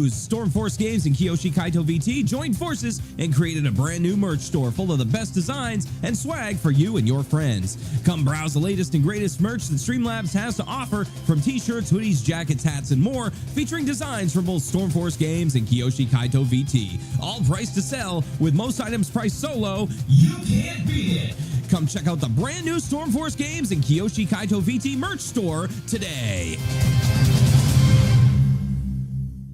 news. Stormforce Games and Kiyoshi Kaito VT joined forces and created a brand new merch store full of the best designs and swag for you and your friends. Come browse the latest and greatest merch that Streamlabs has to offer, from t-shirts, hoodies, jackets, hats, and more, featuring designs from both Stormforce Games and Kiyoshi Kaito VT. All priced to sell, with most items priced so low, you can't beat it. Come check out the brand new Stormforce Games and Kiyoshi Kaito VT merch store today.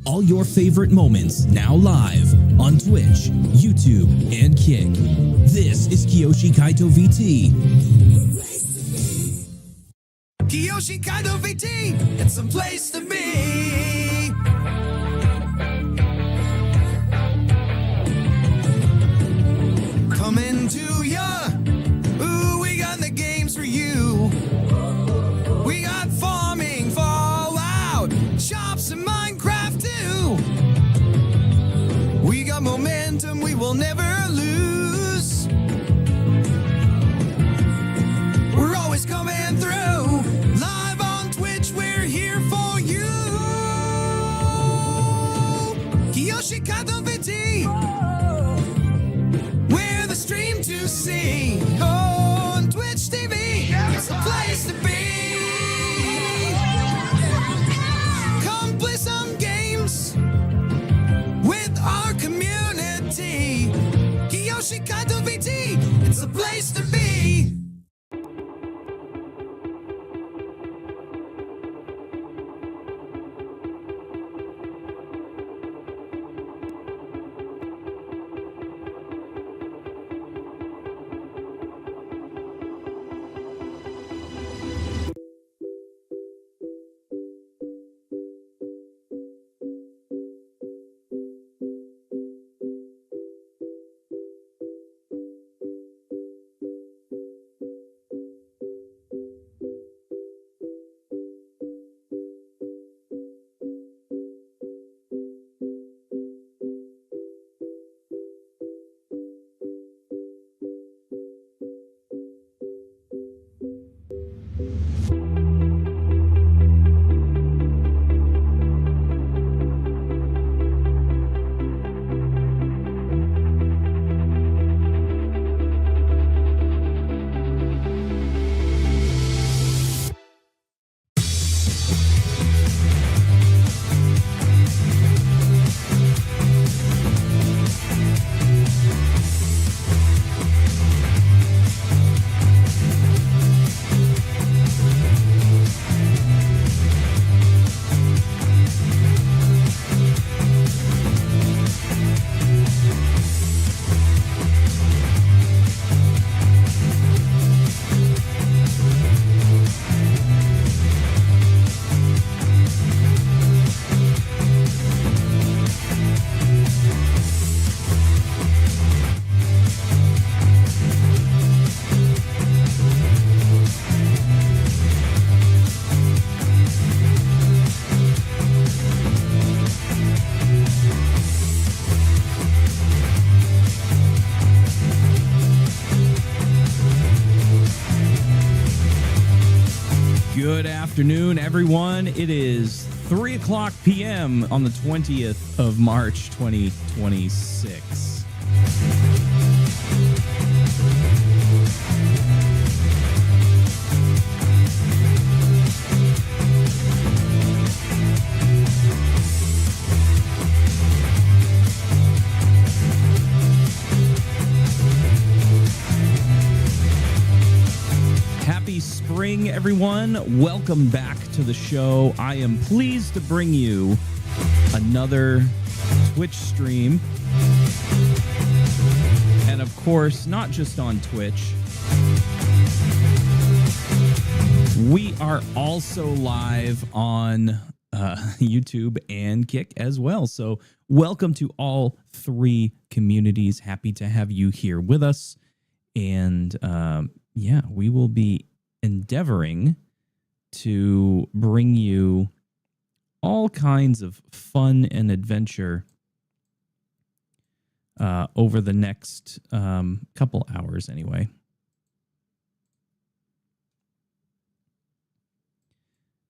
All your favorite moments now live on Twitch, YouTube, and Kick. This is Kiyoshi Kaito VT. Kiyoshi Kaito VT, it's some place to be. Coming to ya, ooh, we got the games for you. We got farming, Fallout, shops, and Minecraft too. We got momentum we will never lose. We're always coming through. Live on Twitch, we're here for you. Kiyoshi Kaito VT, we're the stream to see. On Twitch TV, it's the place to be. Come play some games with our community. Kiyoshi Kaito VT, it's the place to be. Good afternoon, everyone. It is 3 o'clock p.m. on the 20th of March, 2026. Happy spring, everyone. Welcome back to the show. I am pleased to bring you another Twitch stream. And of course, not just on Twitch. We are also live on YouTube and Kick as well. So welcome to all three communities. Happy to have you here with us. And yeah, we will be endeavoring to bring you all kinds of fun and adventure over the next couple hours anyway.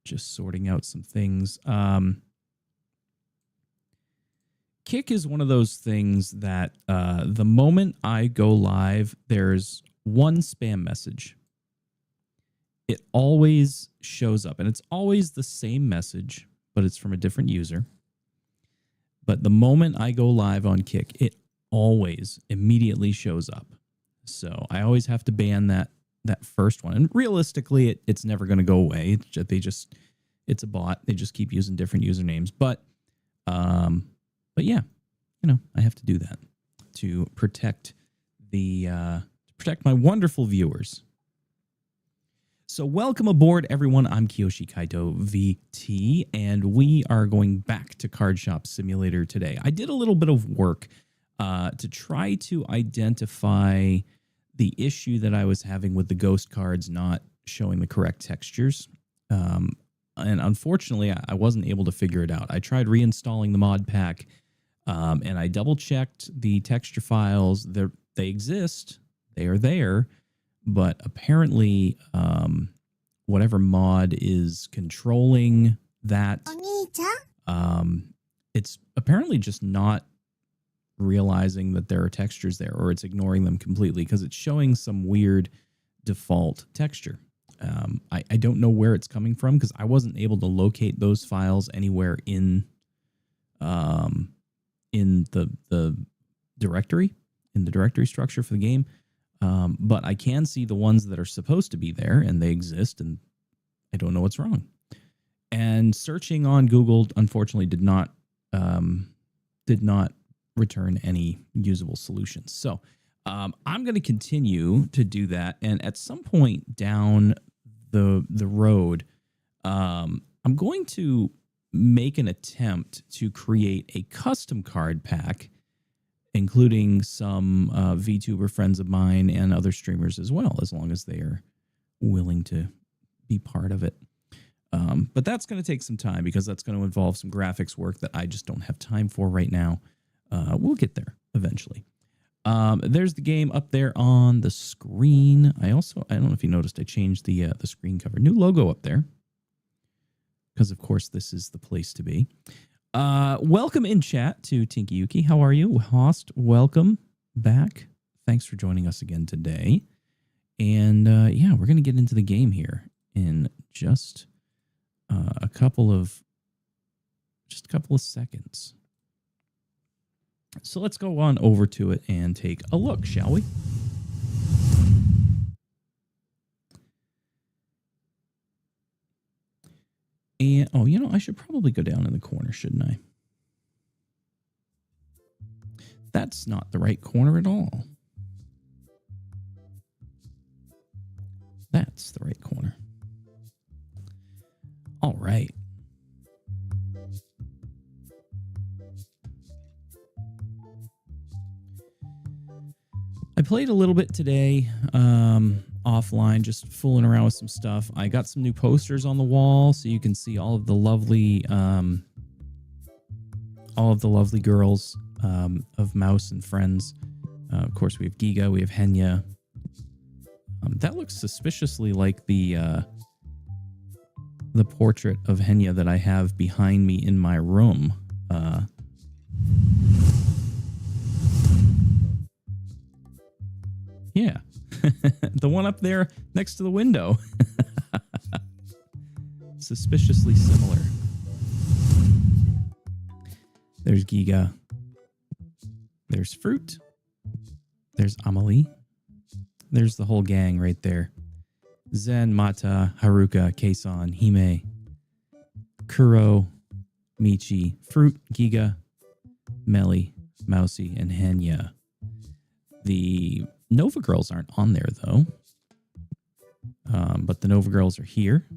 Just sorting out some things. Kick is one of those things that the moment I go live, there's one spam message. It always shows up, and it's always the same message, but it's from a different user. But the moment I go live on Kick, it always immediately shows up. So I always have to ban that first one. And realistically, it's never going to go away. It's a bot. They just keep using different usernames. But yeah, I have to do that to protect my wonderful viewers. So welcome aboard, everyone. I'm Kiyoshi Kaito VT, and we are going back to Card Shop Simulator today. I did a little bit of work to try to identify the issue that I was having with the ghost cards not showing the correct textures. And unfortunately, I wasn't able to figure it out. I tried reinstalling the mod pack, and I double-checked the texture files. They exist. They are there. But apparently, whatever mod is controlling that, it's apparently just not realizing that there are textures there, or it's ignoring them completely because it's showing some weird default texture. I don't know where it's coming from because I wasn't able to locate those files anywhere in the directory, in the directory structure for the game. But I can see the ones that are supposed to be there, and they exist, and I don't know what's wrong. And searching on Google, unfortunately, did not return any usable solutions. So I'm going to continue to do that, and at some point down the road, I'm going to make an attempt to create a custom card pack, including some VTuber friends of mine and other streamers as well, as long as they are willing to be part of it. But that's going to take some time because that's going to involve some graphics work that I just don't have time for right now. We'll get there eventually. There's the game up there on the screen. I don't know if you noticed, I changed the screen cover. New logo up there because, of course, this is the place to be. Welcome in chat to Tinky Yuki. How are you? Host, welcome back. Thanks for joining us again today. And yeah, we're going to get into the game here in just a couple of seconds. So let's go on over to it and take a look, shall we? And, I should probably go down in the corner, shouldn't I? That's not the right corner at all. That's the right corner. All right. I played a little bit today. Offline, just fooling around with some stuff. I got some new posters on the wall, so you can see all of the lovely girls of Mouse and Friends. Of course, we have Giga, we have Henya. That looks suspiciously like the portrait of Henya that I have behind me in my room. Yeah. The one up there next to the window. Suspiciously similar. There's Giga. There's Fruit. There's Amelie. There's the whole gang right there. Zen, Mata, Haruka, Keisan, Hime, Kuro, Michi, Fruit, Giga, Melly, Mousy, and Henya. The Nova Girls aren't on there, though. But the Nova Girls are here.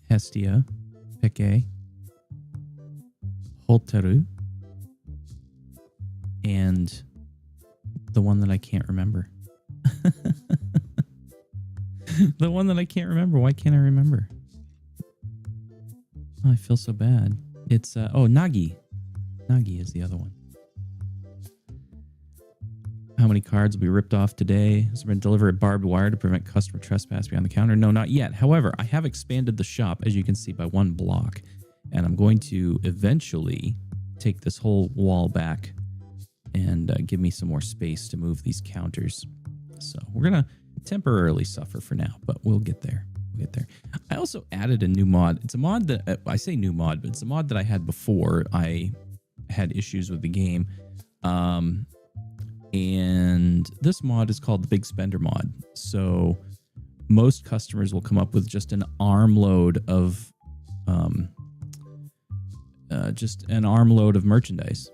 Hestia, Peke, Hotaru, and the one that I can't remember. The one that I can't remember. Why can't I remember? Oh, I feel so bad. It's, Nagi. Nagi is the other one. How many cards will be ripped off today? Has there been delivered barbed wire to prevent customer trespass behind the counter? No, not yet. However, I have expanded the shop, as you can see, by 1 block. And I'm going to eventually take this whole wall back and give me some more space to move these counters. So we're going to temporarily suffer for now, but we'll get there. We'll get there. I also added a new mod. It's a mod that, I say new mod, but it's a mod that I had before I had issues with the game. And this mod is called the Big Spender mod. So most customers will come up with just an armload of merchandise.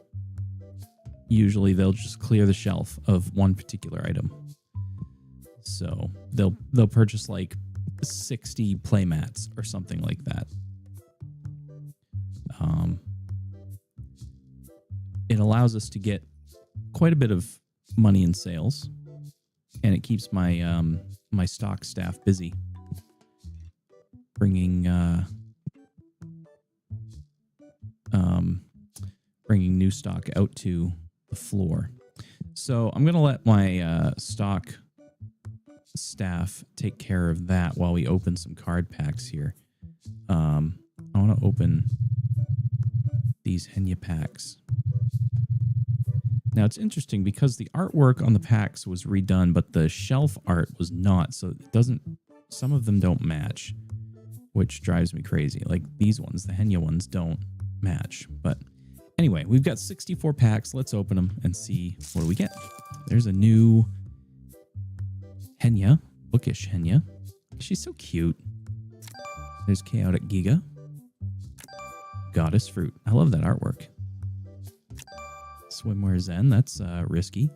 Usually they'll just clear the shelf of one particular item. So they'll purchase like 60 playmats or something like that. It allows us to get quite a bit of money in sales, and it keeps my my stock staff busy, bringing new stock out to the floor. So I'm gonna let my stock staff take care of that while we open some card packs here. I want to open these Henya packs. Now, it's interesting because the artwork on the packs was redone, but the shelf art was not. So it doesn't, some of them don't match, which drives me crazy. Like these ones, the Henya ones don't match. But anyway, we've got 64 packs. Let's open them and see what do we get. There's a new Henya, bookish Henya. She's so cute. There's Chaotic Giga. Goddess Fruit. I love that artwork. Swimwear Zen, that's risky.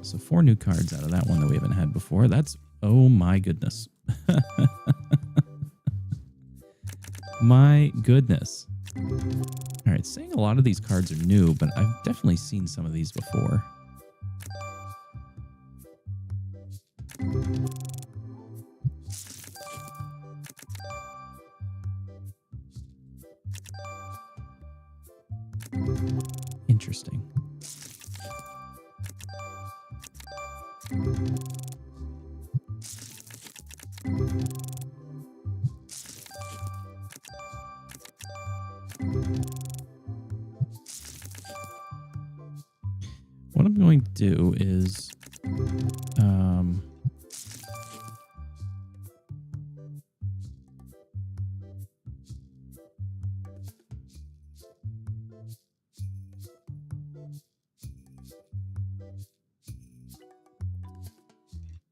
So 4 new cards out of that one that we haven't had before. That's, oh my goodness. My goodness. All right, saying a lot of these cards are new, but I've definitely seen some of these before. Interesting. What I'm going to do is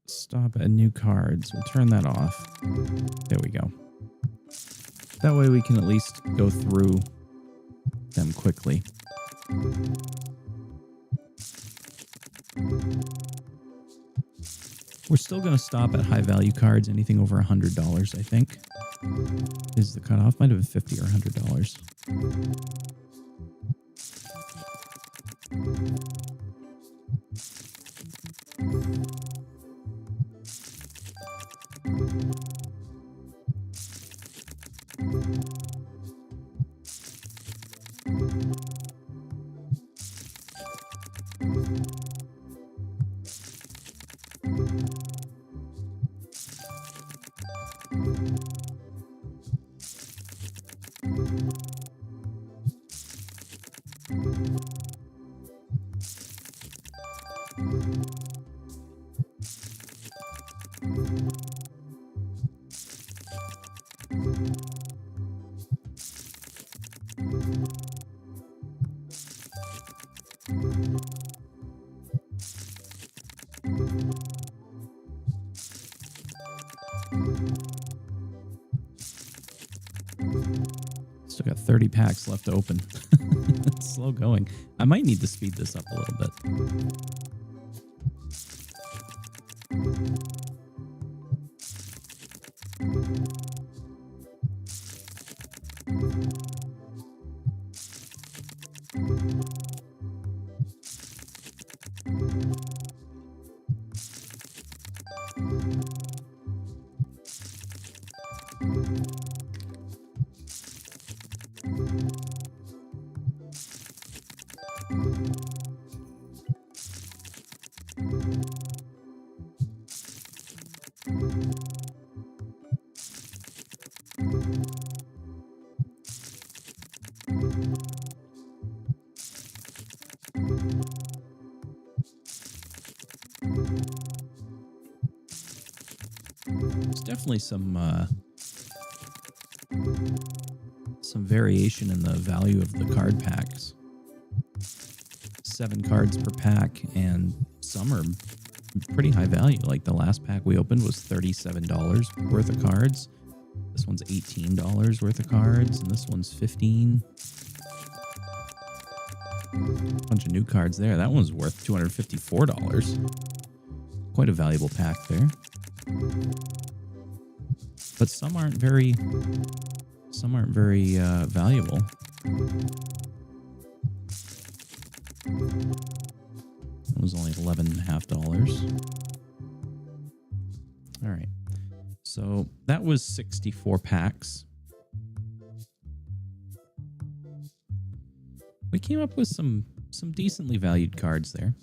stop at new cards. We'll turn that off. There we go. That way we can at least go through them quickly. We're still going to stop at high value cards. Anything over $100, I think, is the cutoff. Might have been $50 or $100. Still got 30 packs left to open. It's slow going. I might need to speed this up a little bit. There's definitely some variation in the value of the card packs. 7 cards per pack, and some are pretty high value. Like the last pack we opened was $37 worth of cards. This one's $18 worth of cards, and this one's $15. Bunch of new cards there. That one's worth $254. Quite a valuable pack there. But some aren't very valuable. It was only $11.50. All right. So that was 64 packs. We came up with some decently valued cards there.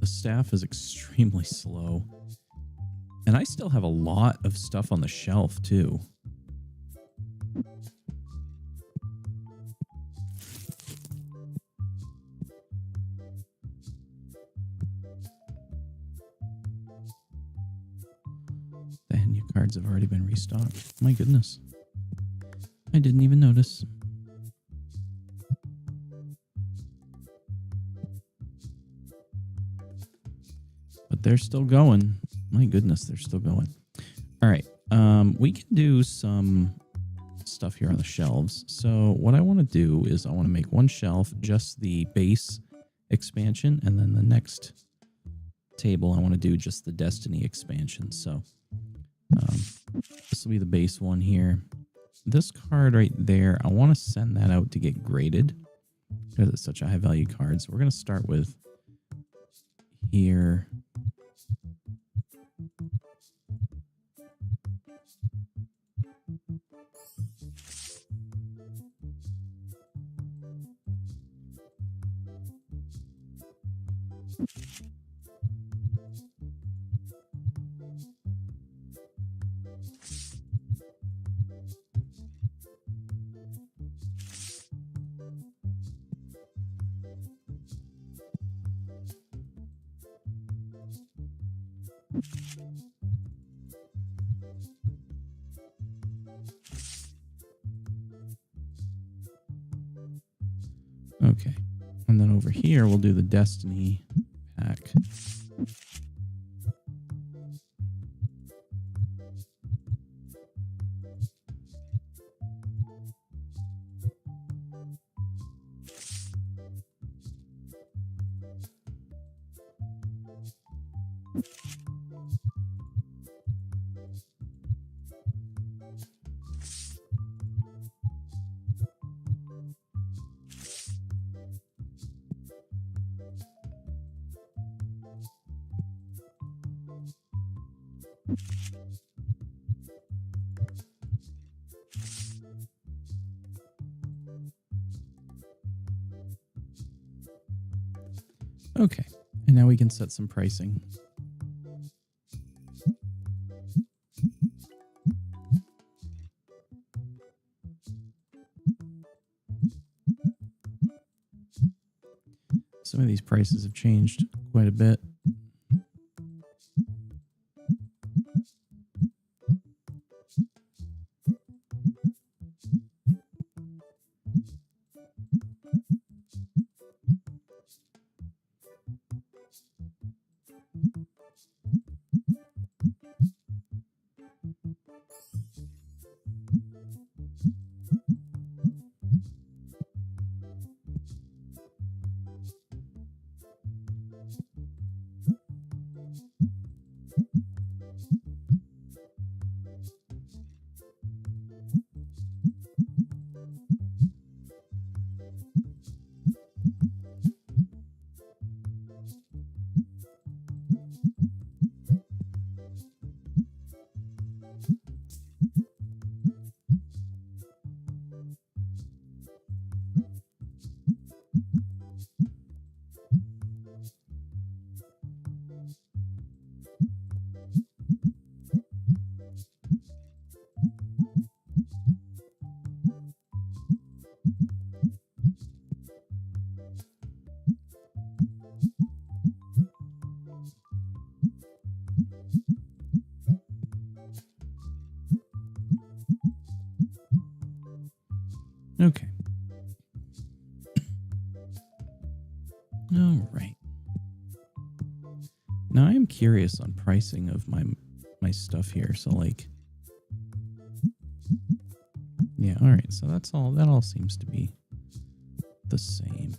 The staff is extremely slow. And I still have a lot of stuff on the shelf too. The Henya cards have already been restocked. My goodness. I didn't even notice. But they're still going. My goodness, they're still going. All right. We can do some stuff here on the shelves. So what I want to do is I want to make one shelf, just the base expansion, and then the next table I want to do just the Destiny expansion. So this will be the base one here. This card right there, I want to send that out to get graded because it's such a high value card. So we're going to start with here. Okay. And then over here, we'll do the Destiny pack. Okay, and now we can set some pricing. Some of these prices have changed quite a bit. Okay. All right. Now I am curious on pricing of my stuff here. So like, yeah. All right. So that's all. That all seems to be the same.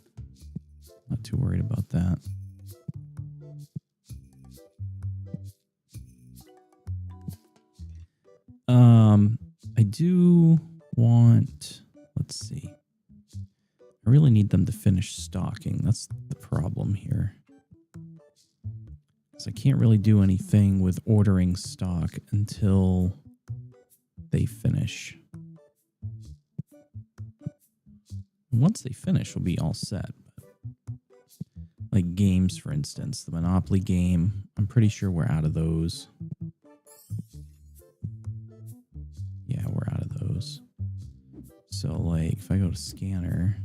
Not too worried about that. I do want, let's see. I really need them to finish stocking. That's the problem here. So I can't really do anything with ordering stock until they finish. Once they finish, we'll be all set. Like games, for instance, the Monopoly game. I'm pretty sure we're out of those. Yeah, we're out of those. So, like, if I go to scanner.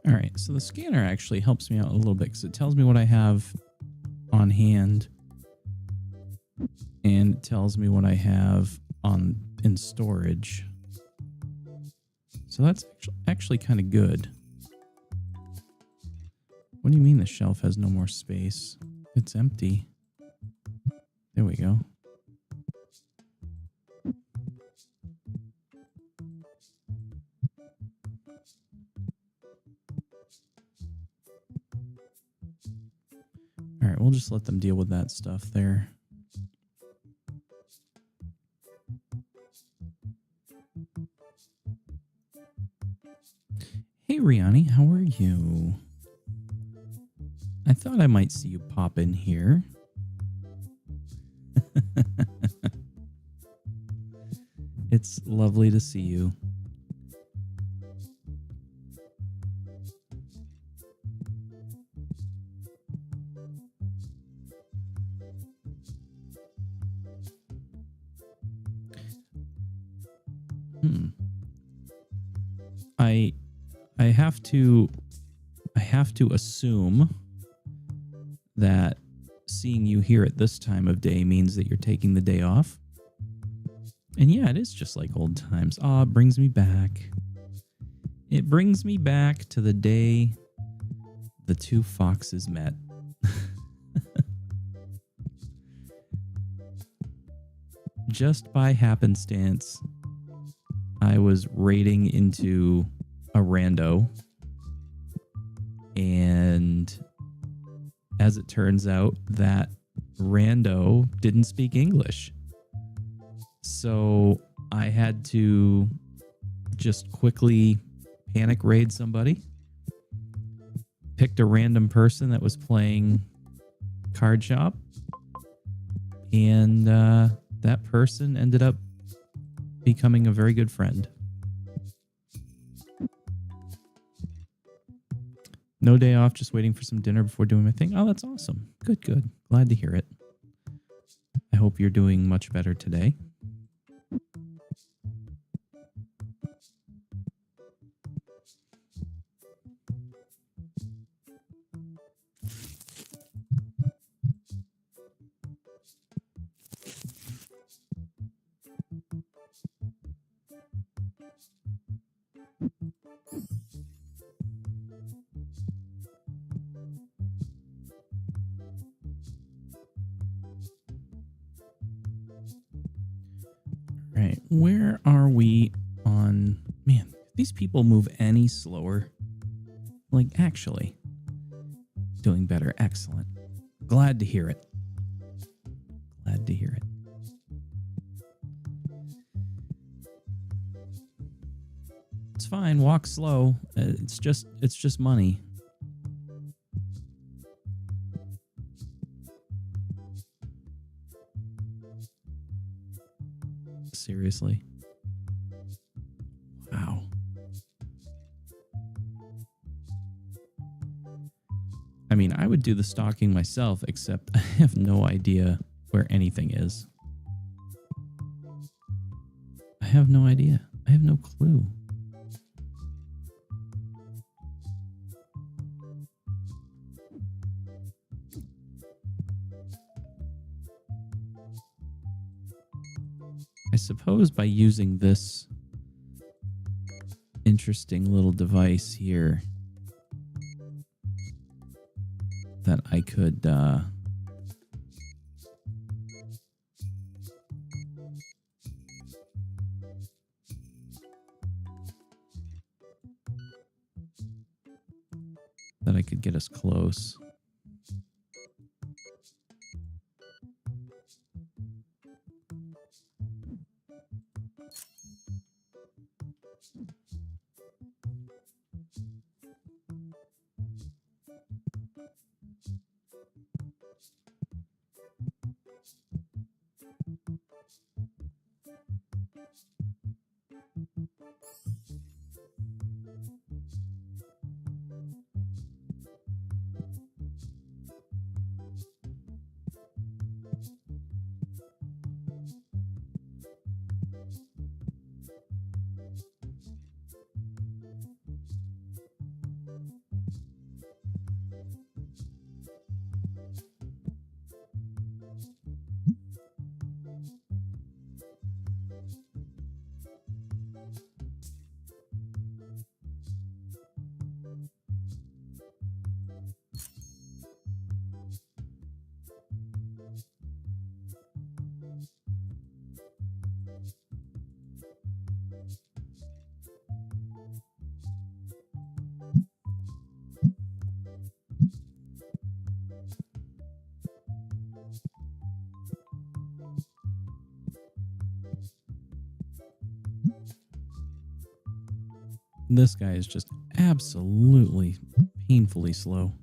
All right, so the scanner actually helps me out a little bit because it tells me what I have on hand and it tells me what I have in storage. So that's actually kind of good. What do you mean the shelf has no more space? It's empty. There we go. All right, we'll just let them deal with that stuff there. Hey, Riani, how are you? I thought I might see you pop in here. It's lovely to see you. I have to assume that seeing you here at this time of day means that you're taking the day off. And yeah, it is just like old times. Ah, it brings me back. It brings me back to the day the two foxes met. Just by happenstance, I was raiding into a rando, and as it turns out, that rando didn't speak English. So I had to just quickly panic raid somebody, picked a random person that was playing Card Shop, and that person ended up becoming a very good friend. No day off, just waiting for some dinner before doing my thing. Oh, that's awesome. Good, good. Glad to hear it. I hope you're doing much better today. Right. Where are we on... Man, these people move any slower? Like, actually. Doing better. Excellent. Glad to hear it. Glad to hear it. It's fine. Walk slow. It's just money. Seriously. Wow. I mean, I would do the stalking myself, except I have no idea where anything is. I have no idea. I have no clue. I suppose by using this interesting little device here that I could get us close. This guy is just absolutely painfully slow.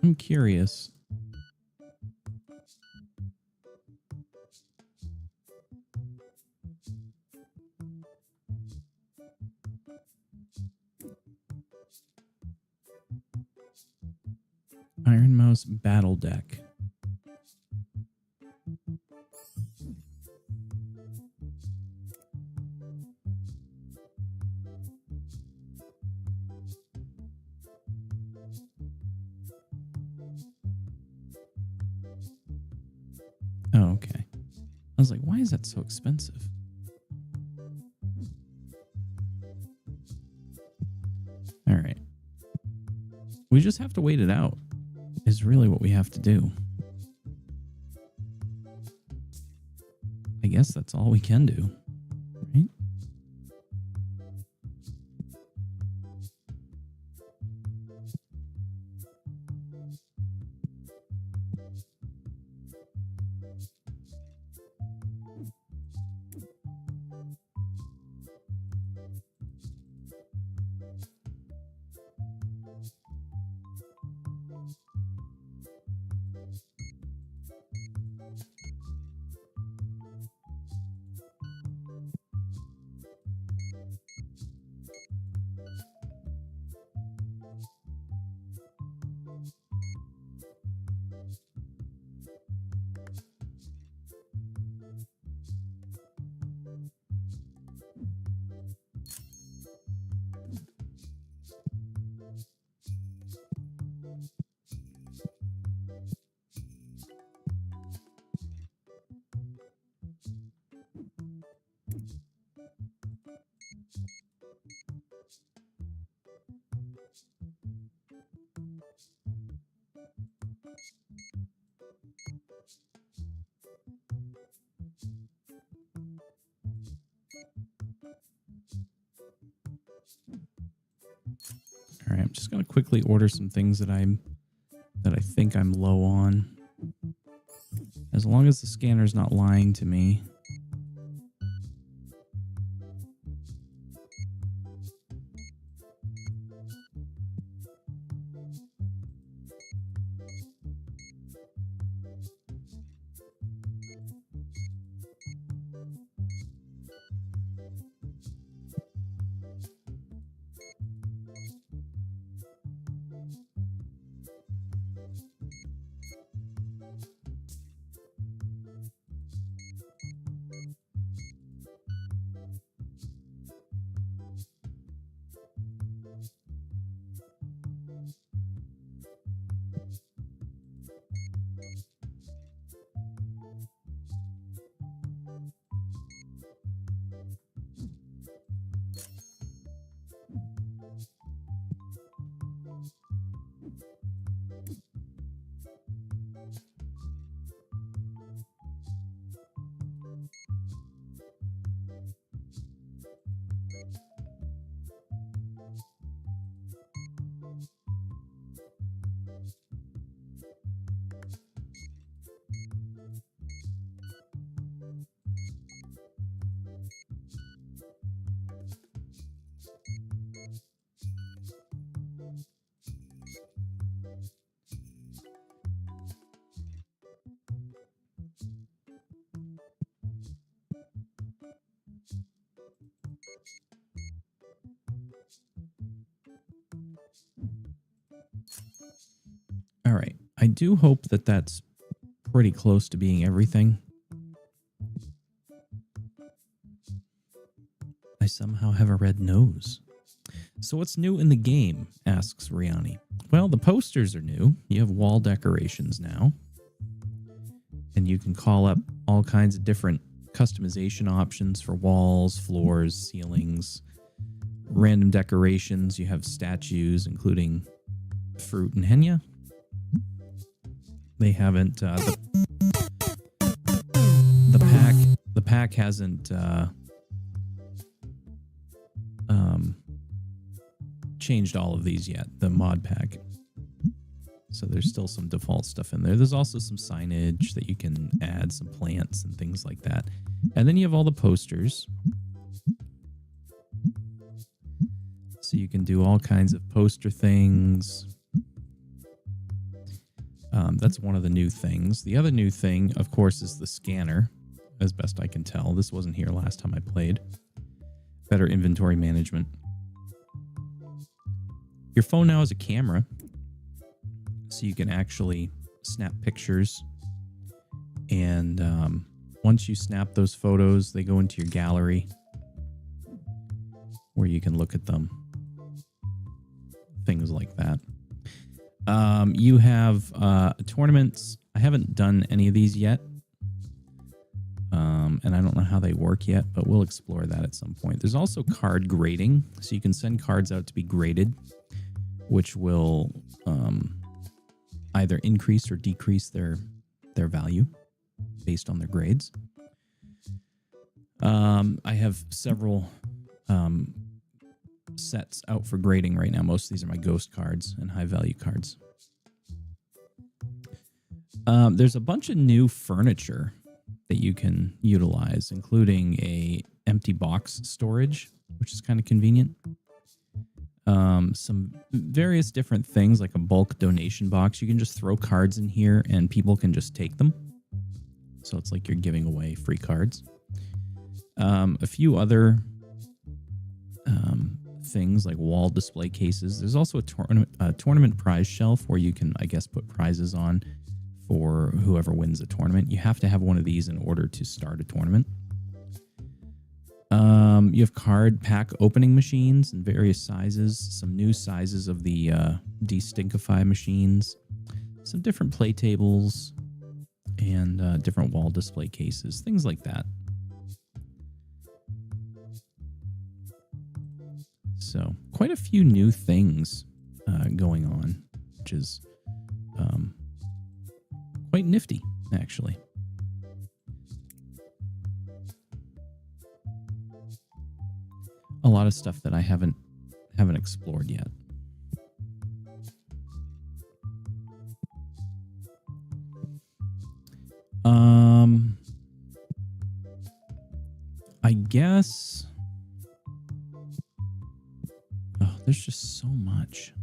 I'm curious. Iron Mouse Battle Deck. Oh, okay. I was like, why is that so expensive? All right. We just have to wait it out, is really what we have to do. I guess that's all we can do, right? just going to quickly order some things that I think I'm low on. As long as the scanner's not lying to me. All right. I do hope that that's pretty close to being everything. I somehow have a red nose. So what's new in the game? Asks Riani. Well, the posters are new. You have wall decorations now. And you can call up all kinds of different customization options for walls, floors, ceilings, random decorations. You have statues, including Fruit and Henya. They haven't the pack hasn't changed all of these yet, the mod pack. So there's still some default stuff in there. There's also some signage that you can add, some plants and things like that. And then you have all the posters. So you can do all kinds of poster things. That's one of the new things. The other new thing, of course, is the scanner, as best I can tell. This wasn't here last time I played. Better inventory management. Your phone now has a camera, so you can actually snap pictures. And once you snap those photos, they go into your gallery, where you can look at them. Things like that. You have tournaments. I haven't done any of these yet. And I don't know how they work yet, but we'll explore that at some point. There's also card grading. So you can send cards out to be graded, which will either increase or decrease their value based on their grades. I have several sets out for grading right now. Most of these are my ghost cards and high value cards. There's a bunch of new furniture that you can utilize, including a empty box storage, which is kind of convenient. Some various different things like a bulk donation box. You can just throw cards in here and people can just take them. So it's like you're giving away free cards. A few other things like wall display cases. There's also a tournament prize shelf where you can, I guess, put prizes on for whoever wins a tournament. You have to have one of these in order to start a tournament. You have card pack opening machines in various sizes, some new sizes of the Destinkify machines, some different play tables, and different wall display cases, things like that. So quite a few new things going on, which is quite nifty, actually. A lot of stuff that I haven't explored yet. I guess. Oh, there's just so much.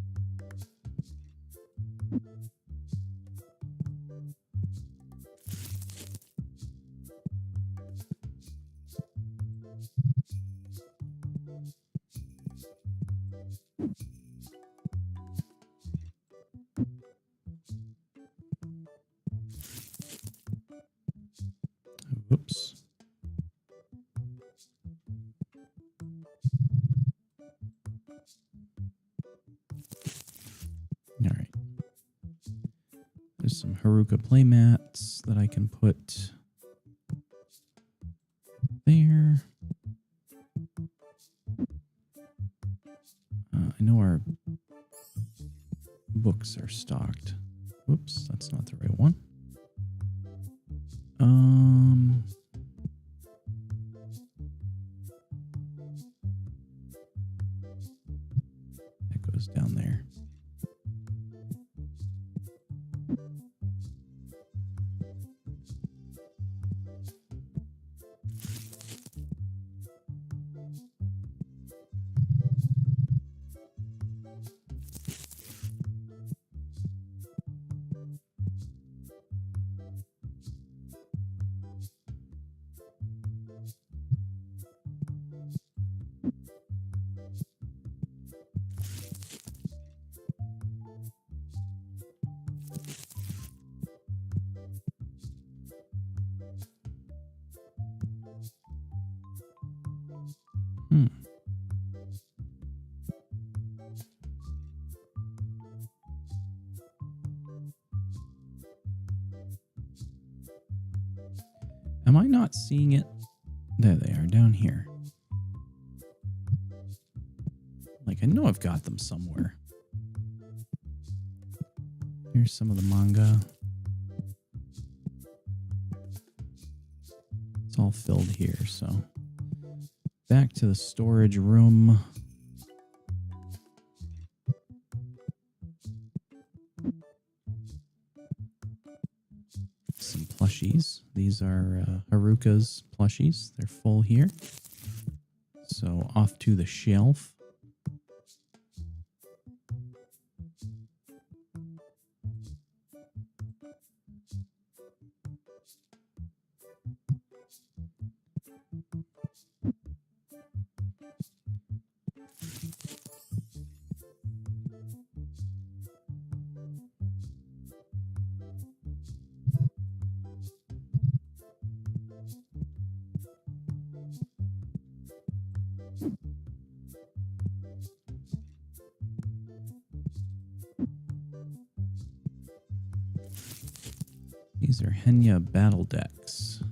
Whoops. All right. There's some Haruka playmats that I can put there. I know our books are stocked. Whoops, that's not the right one. That goes down there. Am I not seeing it? There they are, down here. Like, I know I've got them somewhere. Here's some of the manga. It's all filled here, so. Back to the storage room. Some plushies. These are Haruka's plushies. They're full here. So off to the shelf. These are Henya battle decks.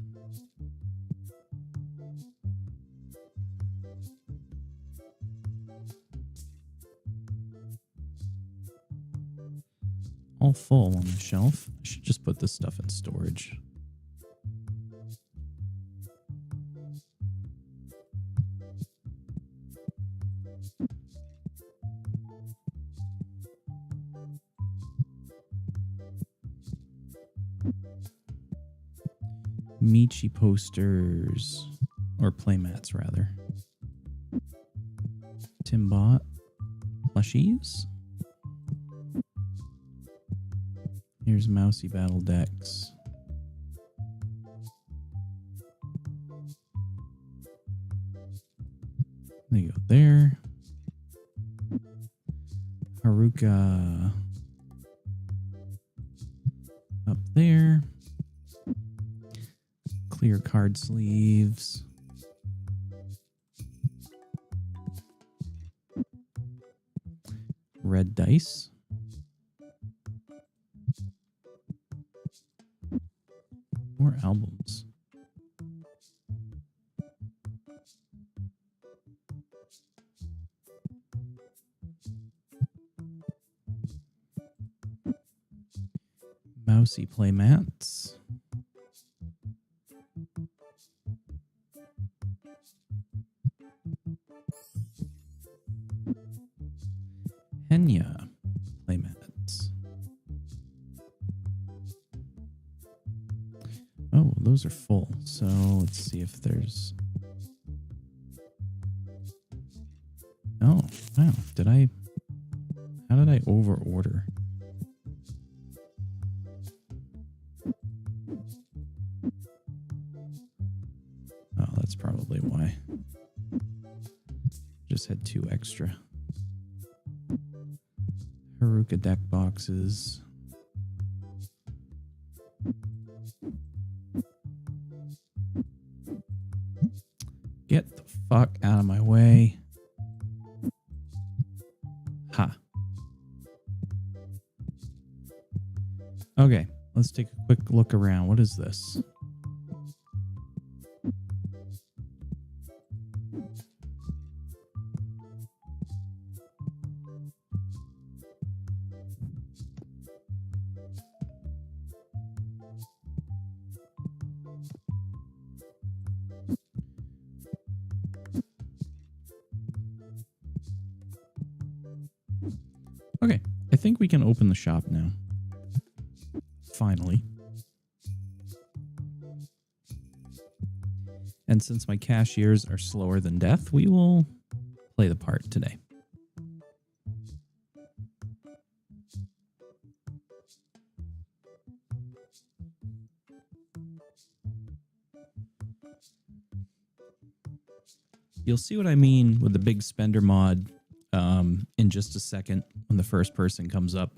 All full on the shelf. I should just put this stuff in storage. Michi posters, or playmats rather. Timbot plushies. Here's Mousy battle decks. There you go. There. Haruka up there. Clear card sleeves. Red dice. More albums. Mousy playmats. Henya playmats. Oh, those are full. So let's see if there's Oh, wow. How did I over order? Oh, that's probably why. Just had 2 extra. Haruka deck boxes. Get the fuck out of my way. Ha. Okay, let's take a quick look around. What is this? Okay, I think we can open the shop now. Finally. And since my cashiers are slower than death, we will play the part today. You'll see what I mean with the big spender mod in just a second when the first person comes up.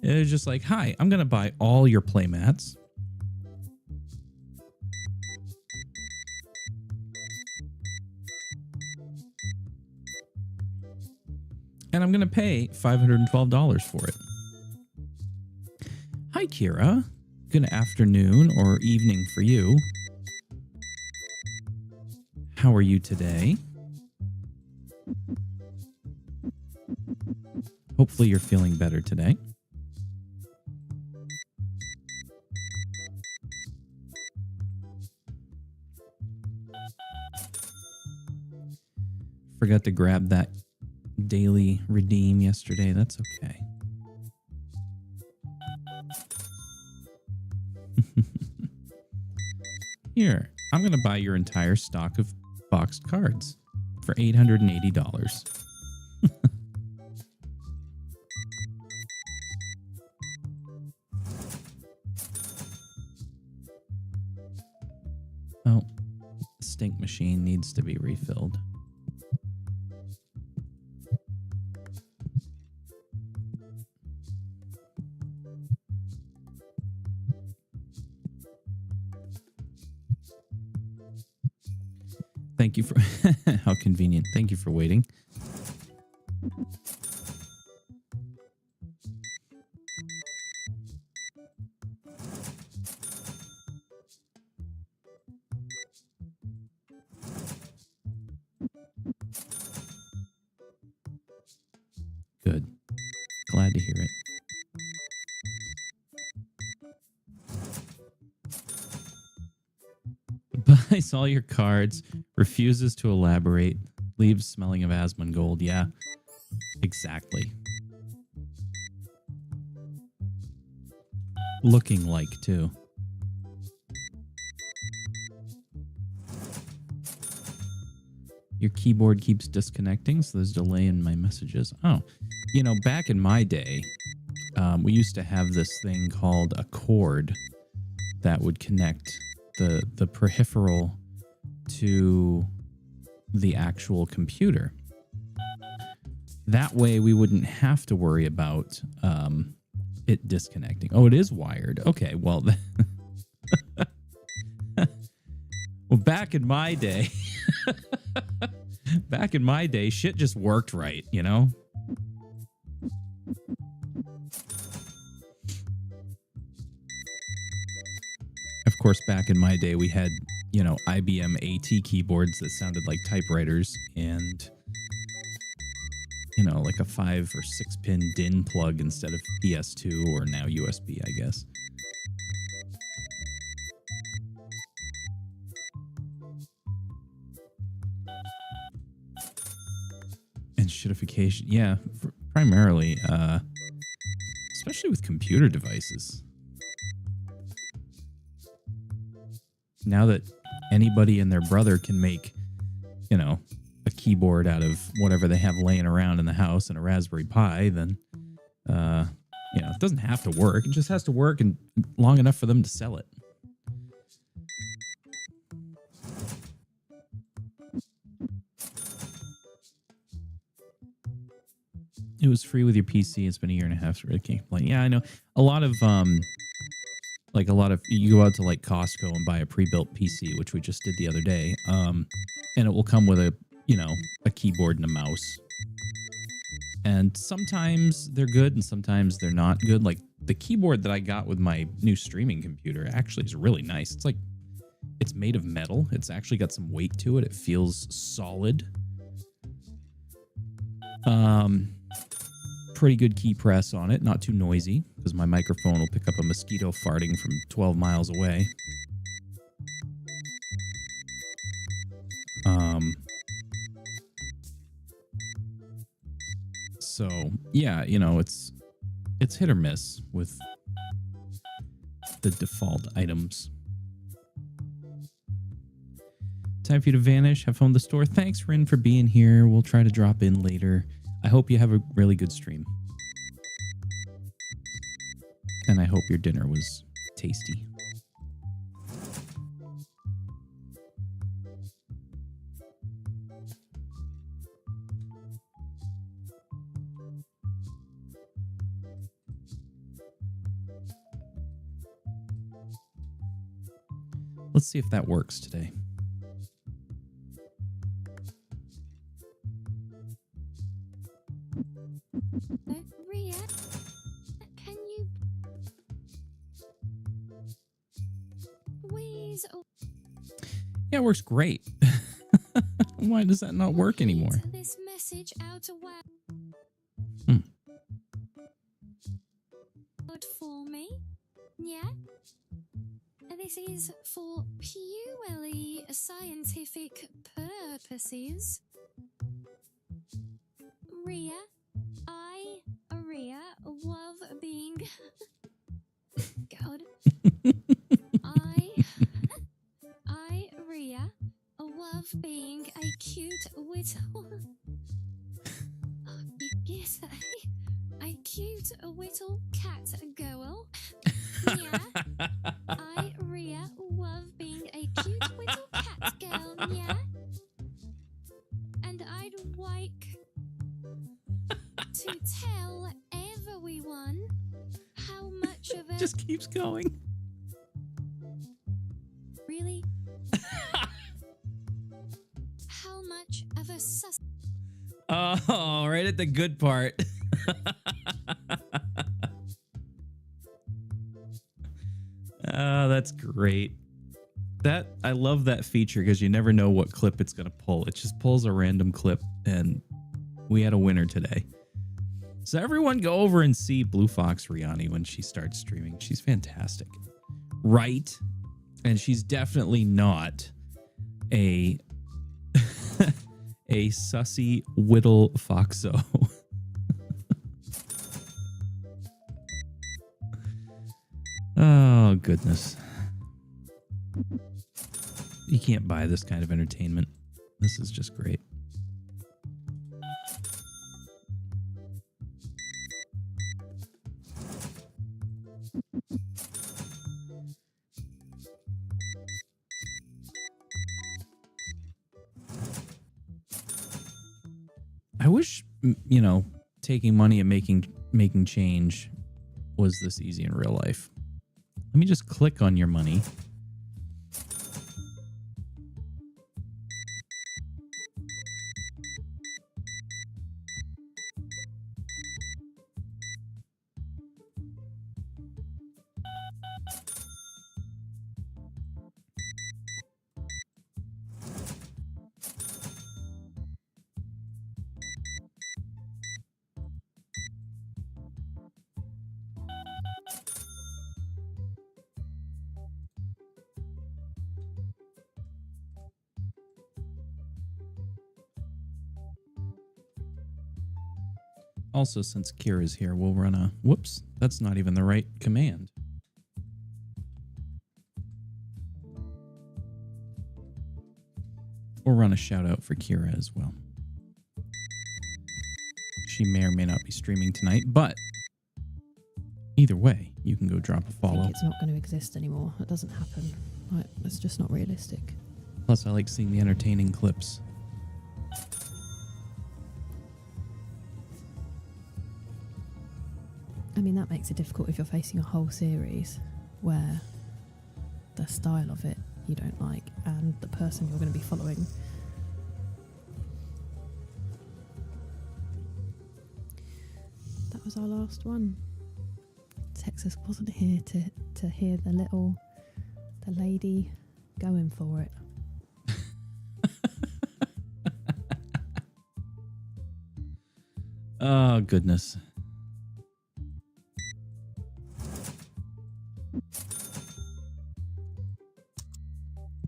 It's just like, hi, I'm going to buy all your playmats. And I'm going to pay $512 for it. Hi, Kira. Good afternoon or evening for you. How are you today? Hopefully you're feeling better today. Forgot to grab that daily redeem yesterday. That's okay. Here, I'm going to buy your entire stock of boxed cards for $880. Oh, the stink machine needs to be refilled. Thank you for how convenient. Thank you for waiting. Good. Glad to hear it. Buys all your cards, refuses to elaborate, leaves smelling of Asmongold. Yeah, exactly. Looking like, too. Your keyboard keeps disconnecting, so there's a delay in my messages. Oh, you know, back in my day, we used to have this thing called a cord that would connect the peripheral to the actual computer. That way we wouldn't have to worry about it disconnecting. Oh, it is wired. Okay, well, well, back in my day, shit just worked right, you know? Of course, back in my day, we had, you know, IBM AT keyboards that sounded like typewriters and, you know, like a 5 or 6 pin DIN plug instead of PS2 or now USB, I guess. And shitification. Yeah, primarily, especially with computer devices. Now that anybody and their brother can make, you know, a keyboard out of whatever they have laying around in the house and a Raspberry Pi, then, you know, it doesn't have to work. It just has to work and long enough for them to sell it. It was free with your PC. It's been a year and a half. So Ricky, like, yeah, I know. A lot of you go out to like Costco and buy a pre-built PC, which we just did the other day, and it will come with a keyboard and a mouse. And sometimes they're good, and sometimes they're not good. Like the keyboard that I got with my new streaming computer actually is really nice. It's made of metal. It's actually got some weight to it. It feels solid. Pretty good key press on it, not too noisy because my microphone will pick up a mosquito farting from 12 miles away. So yeah, you know, it's hit or miss with the default items. Time for you to vanish. Have fun with the store. Thanks, Rin, for being here. We'll try to drop in later. I hope you have a really good stream. And I hope your dinner was tasty. Let's see if that works today. Ria, can you please? Yeah, it works great. Why does that not work anymore? This message out a word for me. Yeah. This is for purely scientific purposes. Ria, Ria, love being. God. Ria, love being a cute little. Yes, a cute little cat girl. Yeah. Ria, love being a cute little cat girl. Yeah. And I'd like to tell everyone how much of a Just keeps going. really how much of a Oh, right at the good part. Oh, that's great. I love that feature because you never know what clip it's going to pull. It just pulls a random clip, and we had a winner today. So everyone go over and see Blue Fox Riani when she starts streaming. She's fantastic. Right? And she's definitely not a a sussy whittle foxo. Oh, goodness. You can't buy this kind of entertainment. This is just great. I wish, you know, taking money and making change was this easy in real life. Let me just click on your money. Also, since Kira's here, we'll run a... Whoops, that's not even the right command. We'll run a shout out for Kira as well. She may or may not be streaming tonight, but either way, you can go drop a I follow. think it's not going to exist anymore. It doesn't happen. Like, it's just not realistic. Plus, I like seeing the entertaining clips. I mean, that makes it difficult if you're facing a whole series where the style of it you don't like and the person you're going to be following. That was our last one. Texas wasn't here to hear the lady going for it. Oh, goodness.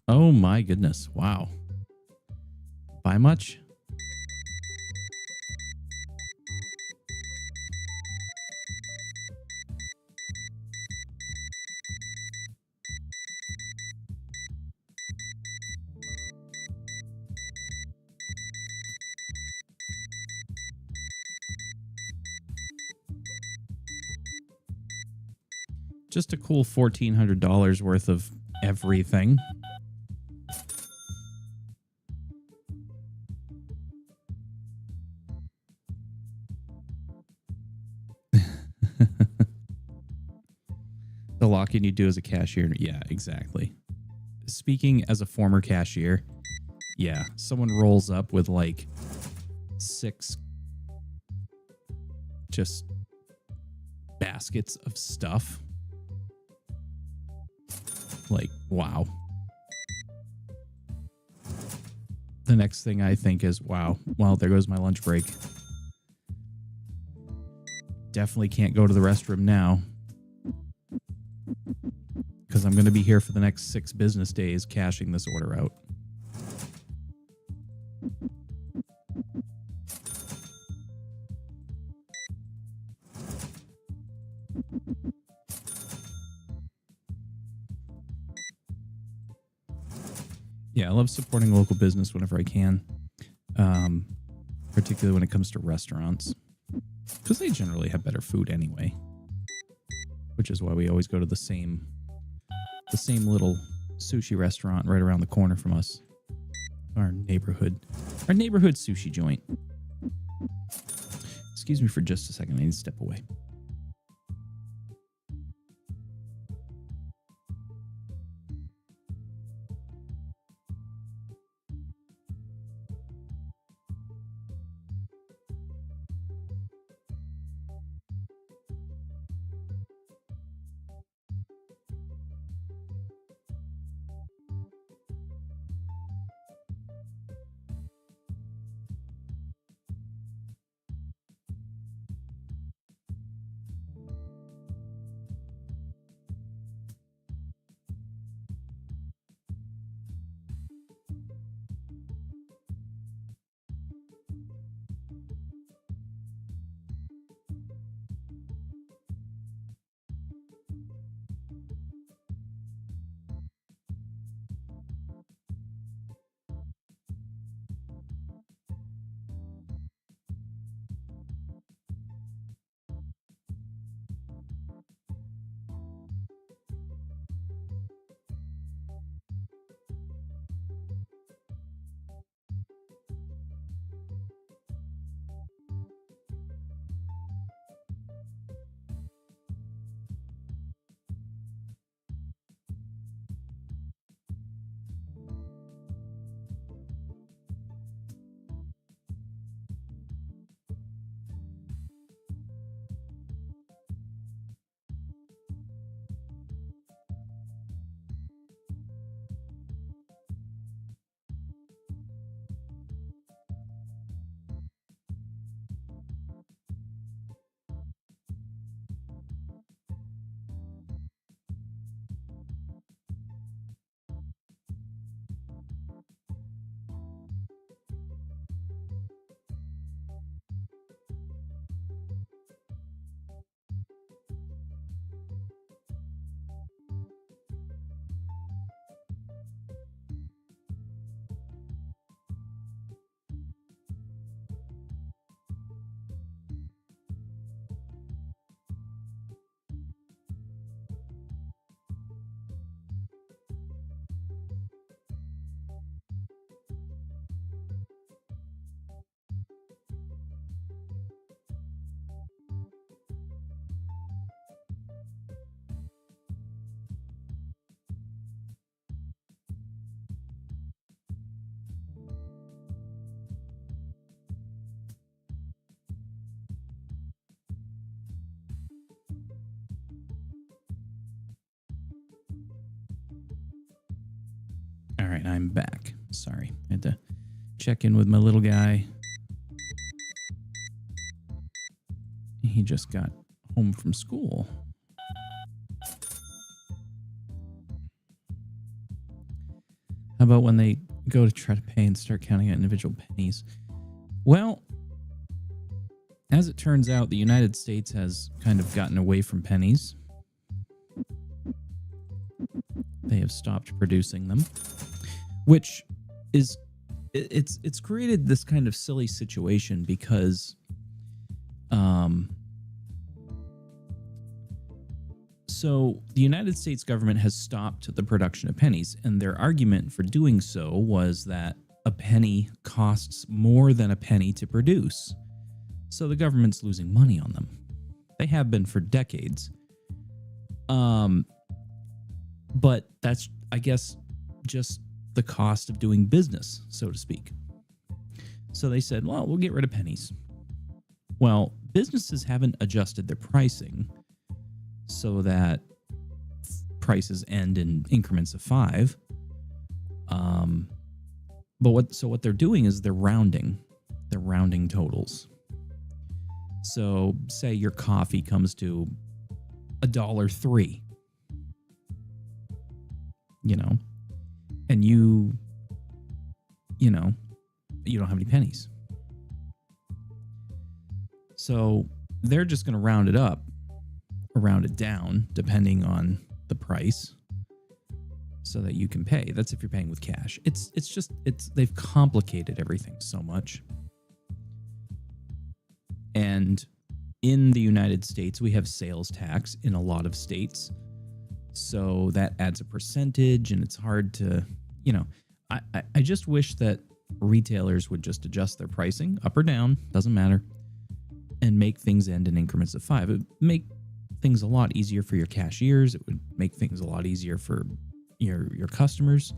Oh my goodness. Wow. By much? Just a cool $1,400 worth of everything. The lock-in you do as a cashier. Yeah, exactly. Speaking as a former cashier, yeah, someone rolls up with like 6 just baskets of stuff. Like, wow. The next thing I think is, wow, well, there goes my lunch break. Definitely can't go to the restroom now, because I'm going to be here for the next 6 business days cashing this order out. Yeah, I love supporting local business whenever I can, particularly when it comes to restaurants, because they generally have better food anyway, which is why we always go to the same little sushi restaurant right around the corner from us, our neighborhood sushi joint. Excuse me for just a second. I need to step away. right, I'm back. Sorry. I had to check in with my little guy. He just got home from school. How about when they go to try to pay and start counting out individual pennies? Well, as it turns out, the United States has kind of gotten away from pennies. They have stopped producing them, which is it's created this kind of silly situation because so the United States government has stopped the production of pennies, and their argument for doing so was that a penny costs more than a penny to produce. So the government's losing money on them. They have been for decades. But that's, I guess, just the cost of doing business, so to speak. So they said, well, we'll get rid of pennies. Well, businesses haven't adjusted their pricing so that prices end in increments of 5. But what they're doing is they're rounding. They're rounding totals. So say your coffee comes to $1.03. And you don't have any pennies. So they're just going to round it up or round it down depending on the price so that you can pay. That's if you're paying with cash. They've complicated everything so much. And in the United States, we have sales tax in a lot of states. So that adds a percentage, and it's hard to, I just wish that retailers would just adjust their pricing up or down, doesn't matter, and make things end in increments of 5. It would make things a lot easier for your cashiers. It would make things a lot easier for your customers.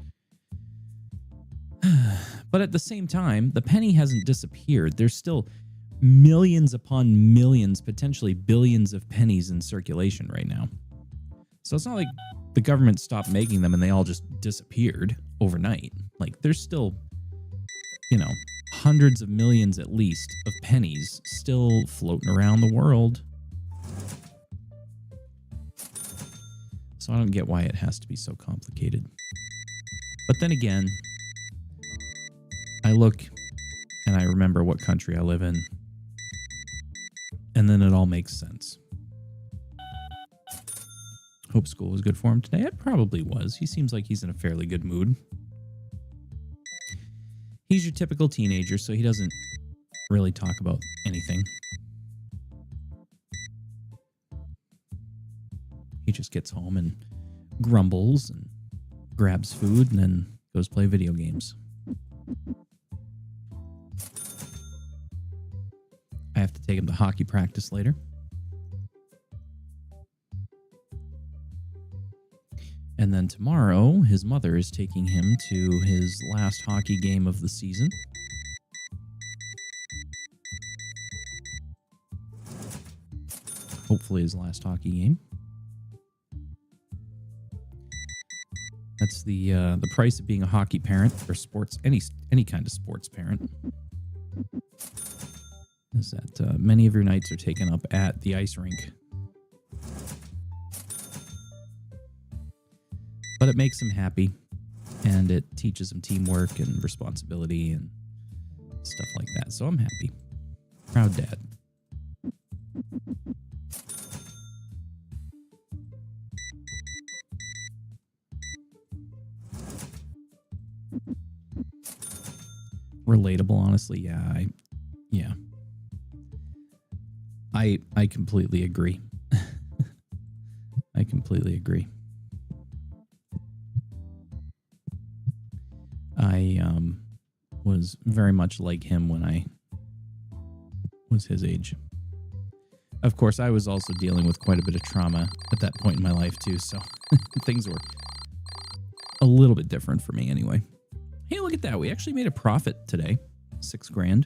But at the same time, the penny hasn't disappeared. There's still millions upon millions, potentially billions of pennies in circulation right now. So it's not like the government stopped making them and they all just disappeared overnight. Like there's still, hundreds of millions at least of pennies still floating around the world. So I don't get why it has to be so complicated. But then again, I look and I remember what country I live in. And then it all makes sense. Hope school was good for him today. It probably was. He seems like he's in a fairly good mood. He's your typical teenager, so he doesn't really talk about anything. He just gets home and grumbles and grabs food and then goes play video games. I have to take him to hockey practice later. And then tomorrow, his mother is taking him to his last hockey game of the season. Hopefully his last hockey game. That's the price of being a hockey parent or sports, any kind of sports parent. Is that many of your nights are taken up at the ice rink. But it makes him happy, and it teaches him teamwork and responsibility and stuff like that. So I'm happy. Proud dad. Relatable, honestly. Yeah. I completely agree. I completely agree. I was very much like him when I was his age. Of course, I was also dealing with quite a bit of trauma at that point in my life too, so things were a little bit different for me anyway. Hey, look at that. We actually made a profit today. $6,000.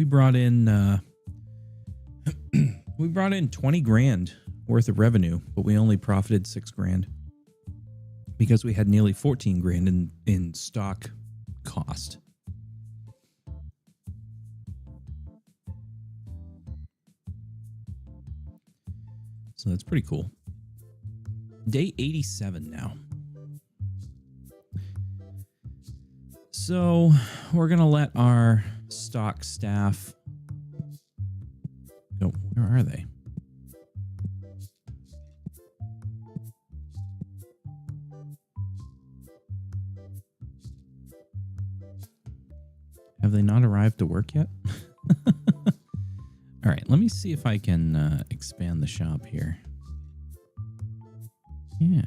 we brought in we brought in 20 grand worth of revenue, but we only profited 6 grand because we had nearly 14 grand in stock cost. So that's pretty cool. Day 87 now. So we're going to let our stock staff go. Where are they? Have they not arrived to work yet? All right, let me see if I can expand the shop here. Yeah.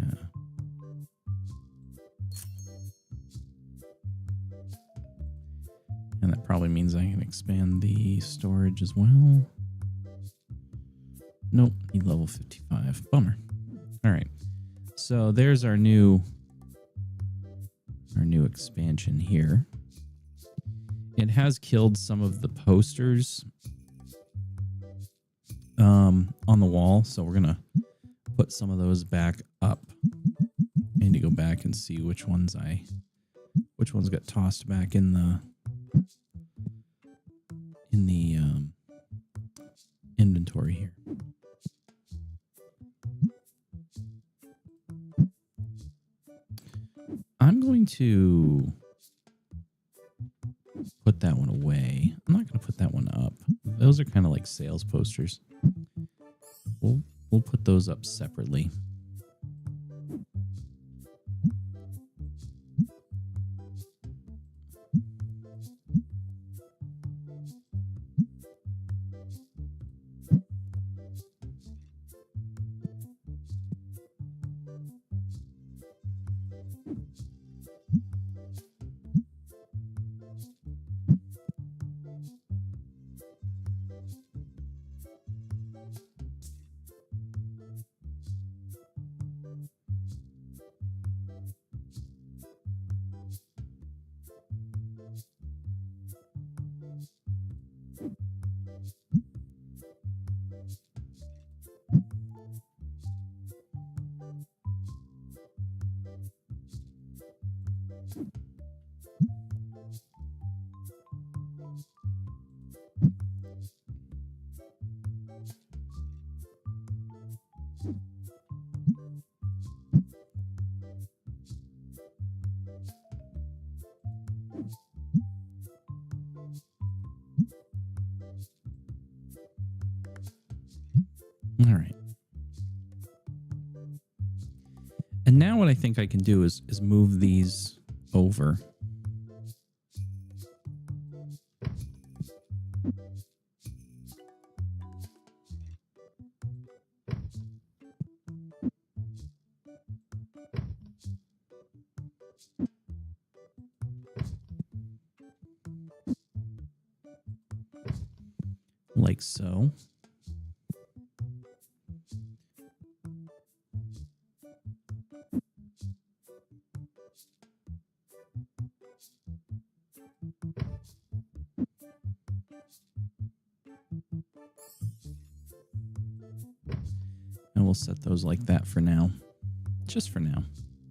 And that probably means I can expand the storage as well. Nope, need level 55. Bummer. All right. So there's our new expansion here. It has killed some of the posters on the wall, so we're gonna put some of those back up. I need to go back and see which ones got tossed back in the inventory here. I'm going to put that one away. I'm not going to put that one up. Those are kind of like sales posters. We'll put those up separately. All right. And now what I think I can do is move these over. Like so. And we'll set those like that for now. Just for now.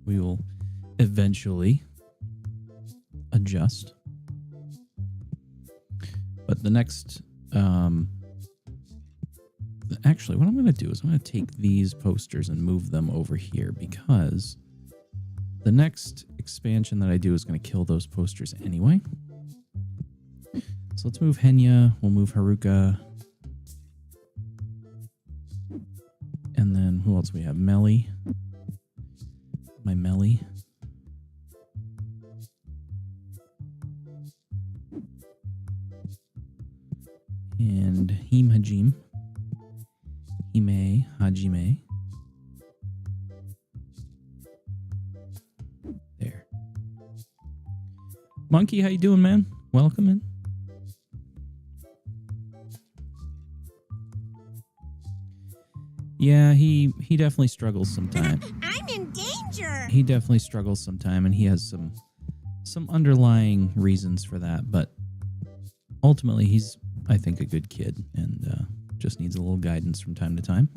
We will eventually adjust. But the next, actually, what I'm going to do is I'm going to take these posters and move them over here because the next expansion that I do is going to kill those posters anyway. So let's move Henya. We'll move Haruka. And then who else we have? Melly. My Melly. And Hajime. Hajime. There. Monkey, how you doing, man? Welcome in. Yeah, he definitely struggles sometimes. I'm in danger. He definitely struggles sometime, and he has some underlying reasons for that, but ultimately he's I think, a good kid and just needs a little guidance from time to time.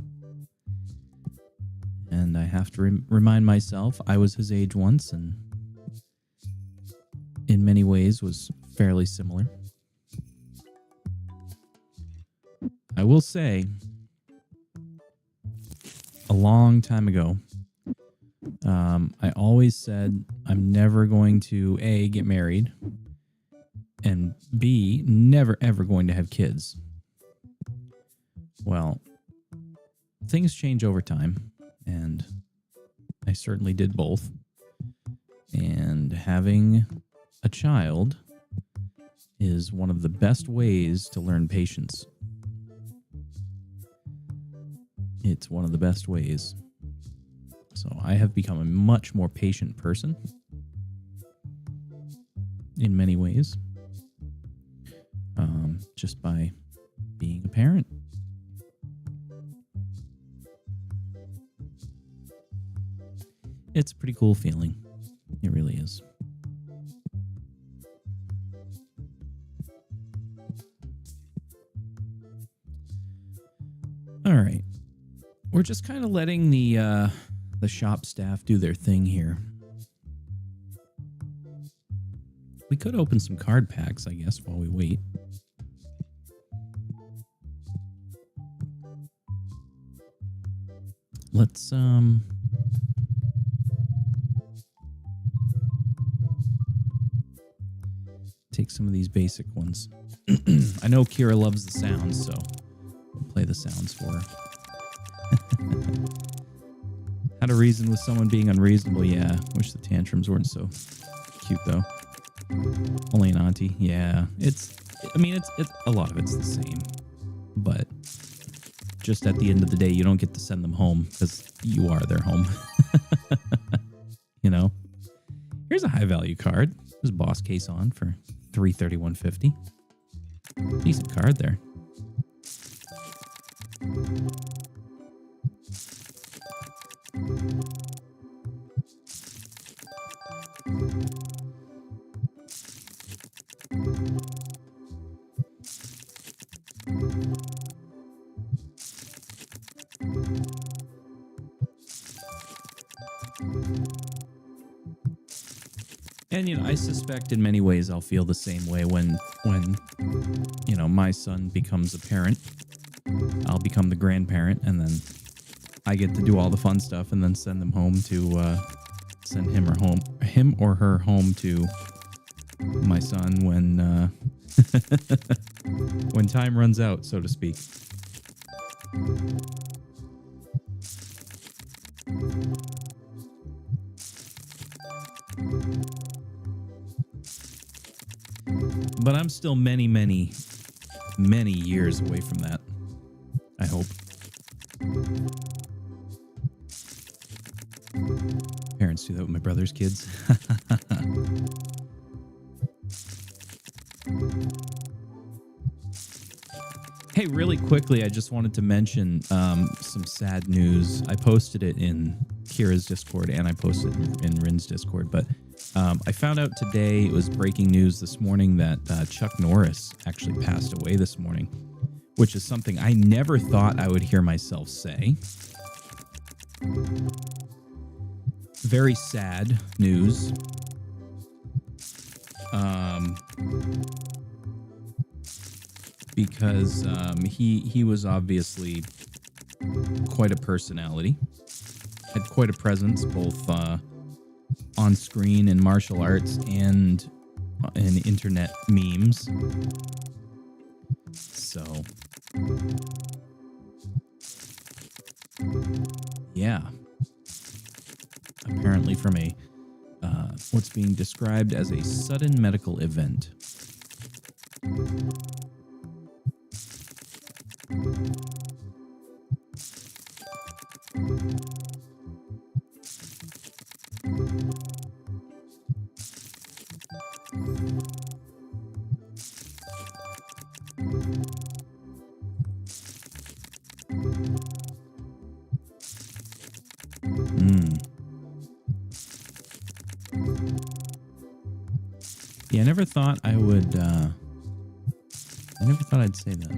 And I have to remind myself I was his age once and in many ways was fairly similar. I will say, a long time ago, I always said I'm never going to A, get married, and B, never ever going to have kids. Well, things change over time, and I certainly did both. And having a child is one of the best ways to learn patience. It's one of the best ways. So I have become a much more patient person in many ways, just by being a parent. It's a pretty cool feeling. It really is. All right. We're just kind of letting the shop staff do their thing here. We could open some card packs, I guess, while we wait. Let's take some of these basic ones. I know Kira loves the sounds, so we'll play the sounds for her. How to reason with someone being unreasonable. Yeah, wish the tantrums weren't so cute though. Only an auntie. Yeah, it's a lot of it's the same, but just at the end of the day, you don't get to send them home because you are their home. You know. Here's a high value card. There's Boss Case on for $331.50. Decent card there. And, you know, I suspect in many ways I'll feel the same way when you know, my son becomes a parent. I'll become the grandparent, and then I get to do all the fun stuff and then send them home to, send him or her home to my son when, when time runs out, so to speak. But I'm still many, many, many years away from that. I hope. Parents do that with my brother's kids. Hey, really quickly, I just wanted to mention some sad news. I posted it in Kira's Discord and I posted it in Rin's Discord, but I found out today, it was breaking news this morning, that Chuck Norris actually passed away this morning, which is something I never thought I would hear myself say. Very sad news. Because he was obviously quite a personality, had quite a presence, both on screen in martial arts and in internet memes. So, yeah. Apparently from a what's being described as a sudden medical event. Yeah, I never thought I would I never thought I'd say that.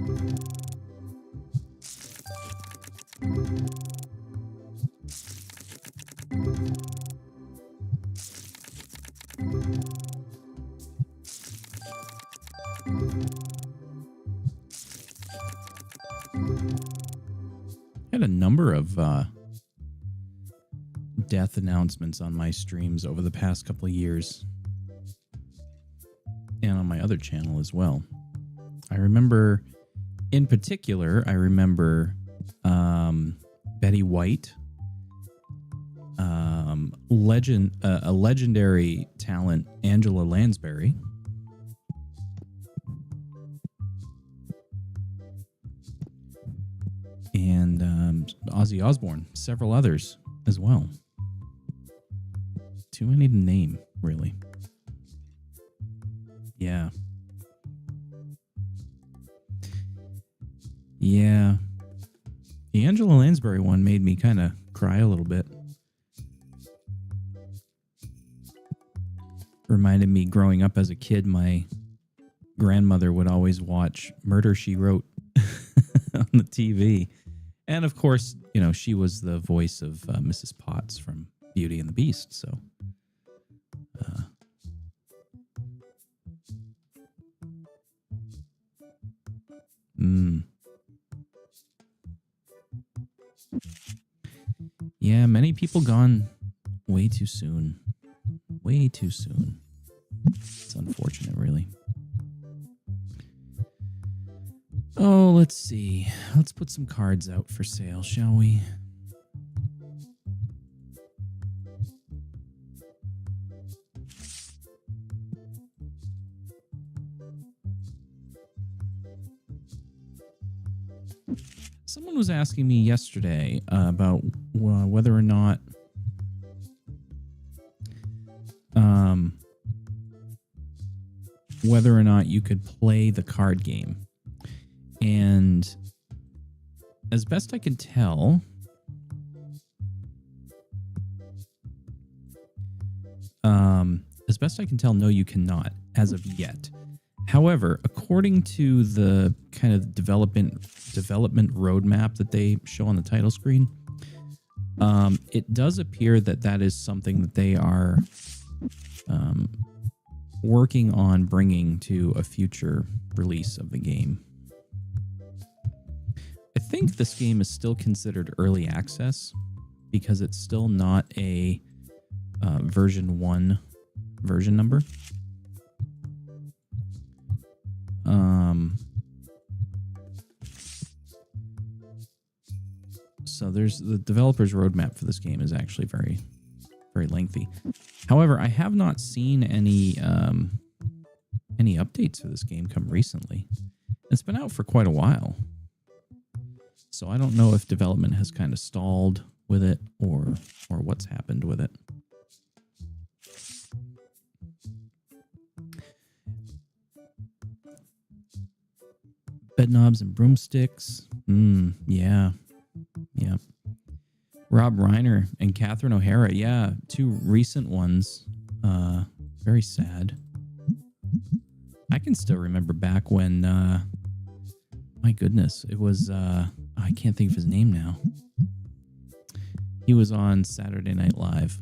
Had a number of death announcements on my streams over the past couple of years, and on my other channel as well. I remember, in particular, Betty White, a legendary talent, Angela Lansbury, and Ozzy Osbourne, several others as well. Too many to name, really. Yeah. Yeah. The Angela Lansbury one made me kind of cry a little bit. Reminded me growing up as a kid, my grandmother would always watch Murder, She Wrote on the TV. And of course, you know, she was the voice of Mrs. Potts from Beauty and the Beast. So, yeah, many people gone way too soon. Way too soon. It's unfortunate, really. Oh, let's see. Let's put some cards out for sale, shall we? Someone was asking me yesterday about whether or not you could play the card game. And as best I can tell, no, you cannot as of yet. However, according to the kind of development roadmap that they show on the title screen, it does appear that is something that they are working on bringing to a future release of the game. I think this game is still considered early access because it's still not a version 1 version number. So there's the developer's roadmap for this game is actually very, very lengthy. However, I have not seen any updates for this game come recently. It's been out for quite a while. So I don't know if development has kind of stalled with it or what's happened with it. Bed knobs and broomsticks. Yeah. Yeah. Rob Reiner and Catherine O'Hara. Yeah, two recent ones. Very sad. I can still remember back when, my goodness, it was, I can't think of his name now. He was on Saturday Night Live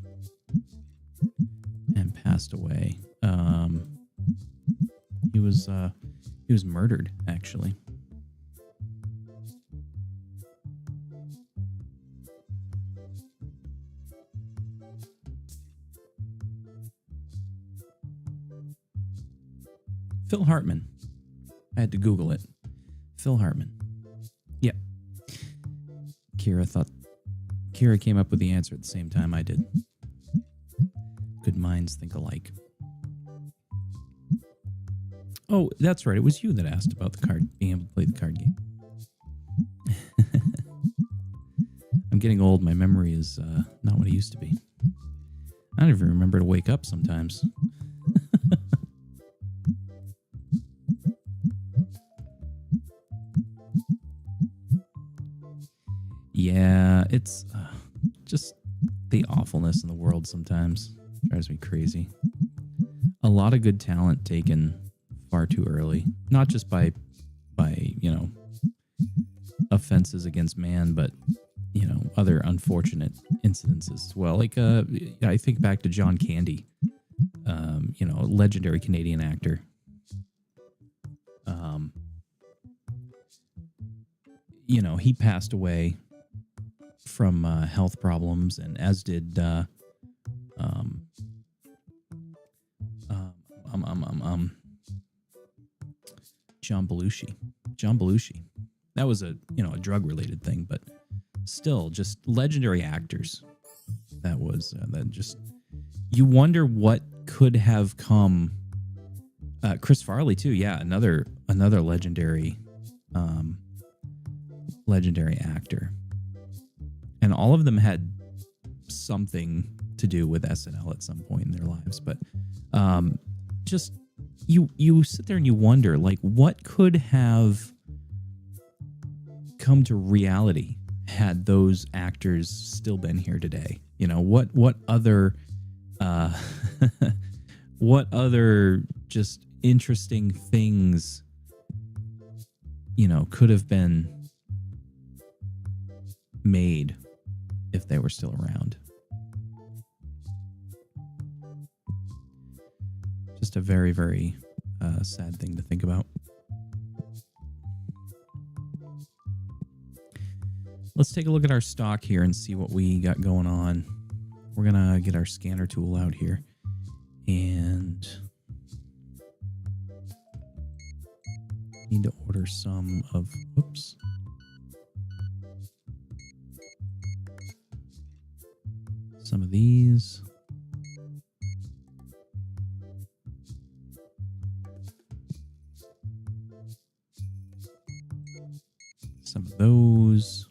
and passed away. He was murdered, actually. Phil Hartman. I had to Google it. Phil Hartman. Yeah. Kira came up with the answer at the same time I did. Good minds think alike. Oh, that's right. It was you that asked about the card, being able to play the card game. I'm getting old. My memory is not what it used to be. I don't even remember to wake up sometimes. Yeah, it's just the awfulness in the world sometimes drives me crazy. A lot of good talent taken far too early, not just by by, offenses against man, but, other unfortunate incidences as well. Like, I think back to John Candy, legendary Canadian actor. He passed away from health problems, and as did John Belushi. John Belushi. That was a drug related thing, but still just legendary actors. That was that just, you wonder what could have come. Chris Farley too. Yeah. Another legendary actor. And all of them had something to do with SNL at some point in their lives. But just you sit there and you wonder, like, what could have come to reality had those actors still been here today? What other what other just interesting things could have been made if they were still around. Just a very, very sad thing to think about. Let's take a look at our stock here and see what we got going on. We're going to get our scanner tool out here and need to order some of, whoops. Some of these. Some of those.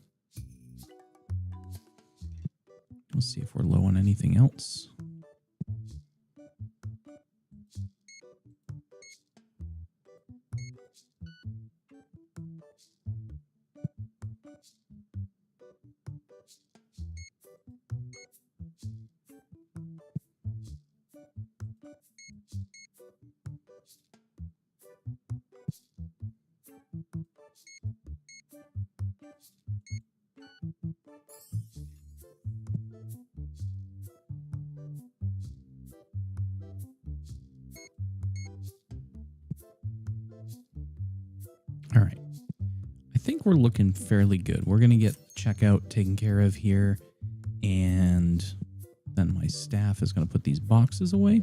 Let's see if we're low on anything else. All right. I think we're looking fairly good. We're going to get checkout taken care of here. And then my staff is going to put these boxes away.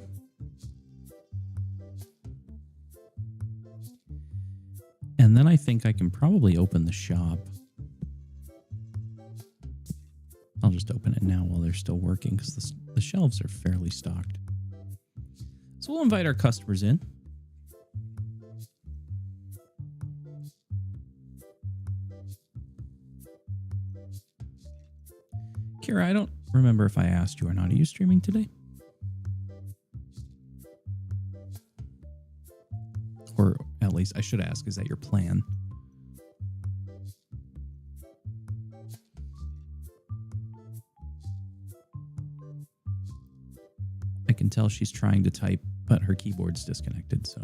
And then I think I can probably open the shop. I'll just open it now while they're still working because the shelves are fairly stocked. So we'll invite our customers in. Kira, I don't remember if I asked you or not. Are you streaming today? Or at least I should ask, is that your plan? I can tell she's trying to type, but her keyboard's disconnected, so.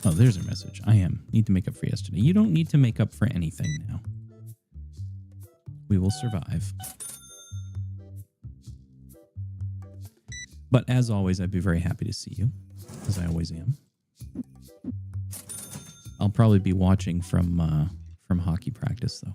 Oh, there's her message. I need to make up for yesterday. You don't need to make up for anything now. We will survive. But as always, I'd be very happy to see you, as I always am. I'll probably be watching from hockey practice, though.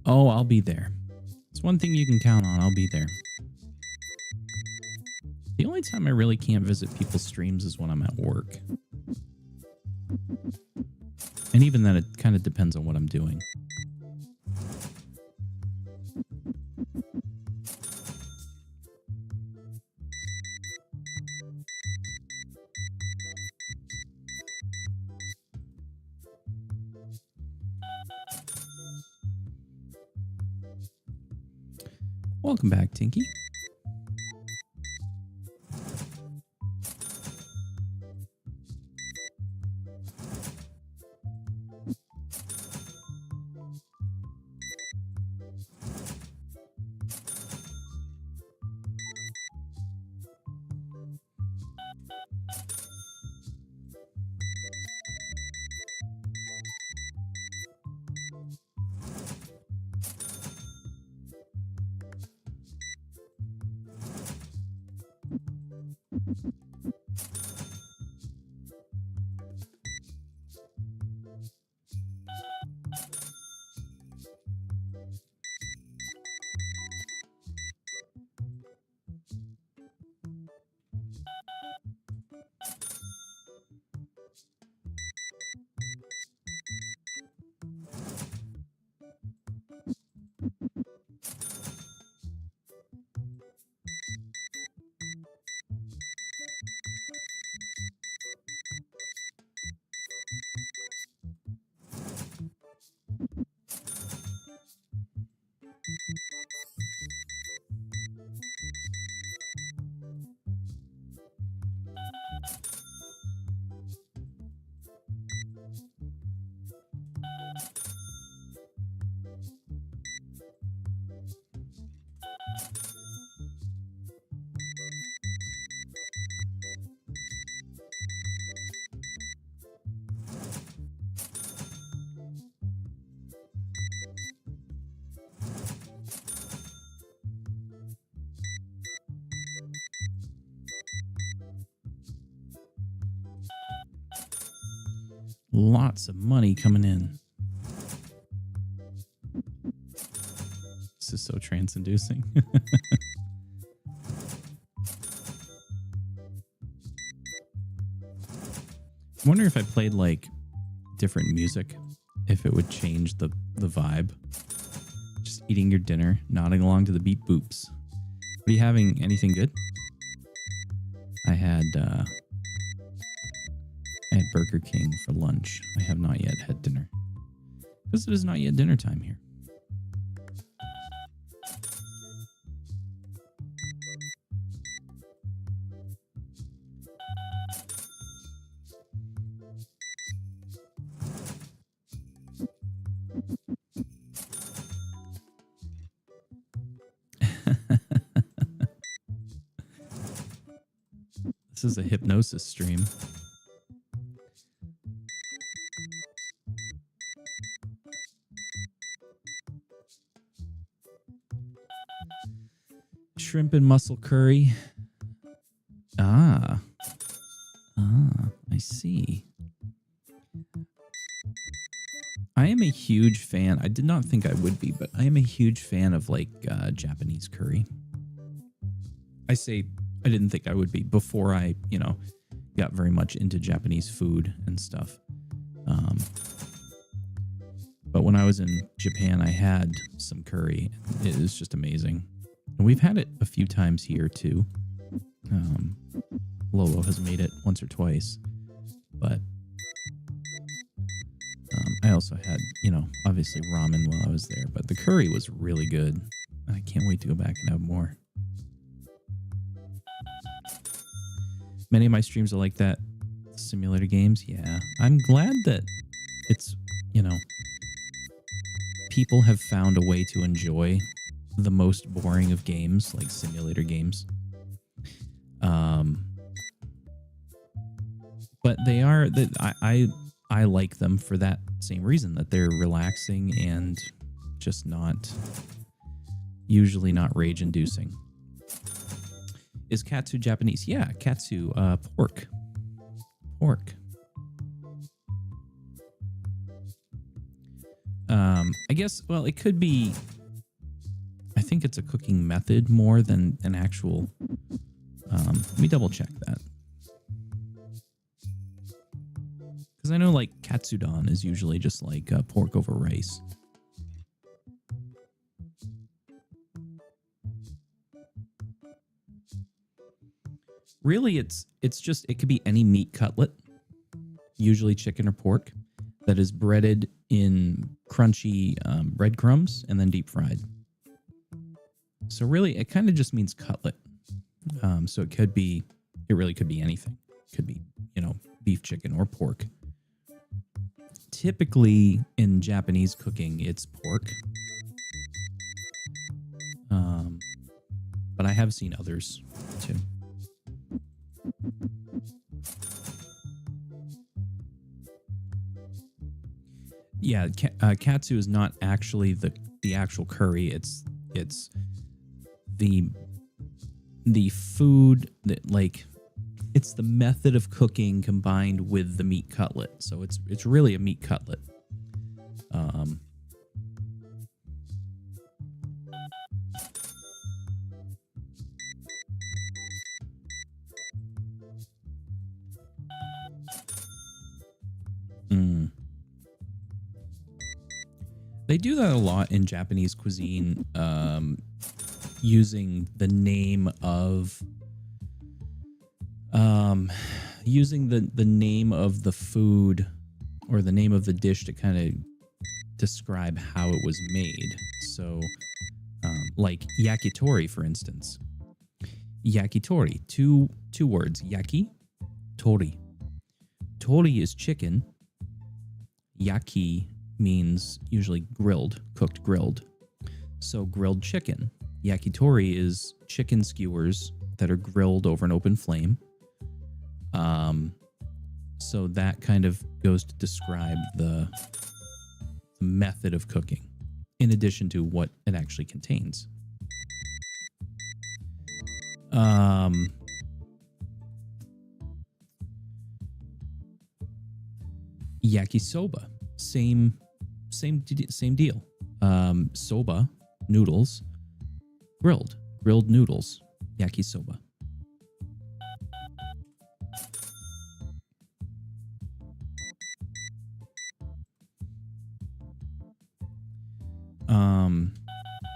Oh, I'll be there. It's one thing you can count on. I'll be there. The only time I really can't visit people's streams is when I'm at work. And even then, it kind of depends on what I'm doing. Welcome back, Tinky. Lots of money coming in. This is so trance-inducing. I wonder if I played like different music, if it would change the vibe. Just eating your dinner, nodding along to the beat boops. Are you having anything good? I had Burger King for lunch. I have not yet had dinner because it is not yet dinner time here. This is a hypnosis stream. Shrimp and mussel curry. I see. I am a huge fan. I did not think I would be, but I am a huge fan of like Japanese curry. I say I didn't think I would be before I, got very much into Japanese food and stuff. But when I was in Japan, I had some curry. It was just amazing. And we've had it a few times here too. Lolo has made it once or twice, but I also had, obviously ramen while I was there, but the curry was really good. I can't wait to go back and have more. Many of my streams are like that. Simulator games, yeah. I'm glad that it's, people have found a way to enjoy the most boring of games, like simulator games. But they are that I like them for that same reason, that they're relaxing and just usually not rage inducing. Is katsu Japanese? Yeah, katsu, pork. I guess, well, it could be, I think it's a cooking method more than an actual, let me double check that. Because I know like katsudon is usually just like pork over rice. Really, it's just, it could be any meat cutlet, usually chicken or pork, that is breaded in crunchy breadcrumbs and then deep fried. So really, it kind of just means cutlet. So it really could be anything. It could be, beef, chicken, or pork. Typically in Japanese cooking, it's pork. But I have seen others too. Yeah, katsu is not actually the actual curry. It's the food that, like, it's the method of cooking combined with the meat cutlet. So it's really a meat cutlet. They do that a lot in Japanese cuisine, using the name of the name of the food or the name of the dish to kind of describe how it was made. So, like yakitori, for instance. Yakitori, two words: yaki, tori. Tori is chicken. Yaki means usually cooked grilled. So grilled chicken. Yakitori is chicken skewers that are grilled over an open flame. So that kind of goes to describe the method of cooking, in addition to what it actually contains. Yakisoba, same deal. Soba, noodles, grilled noodles, yakisoba.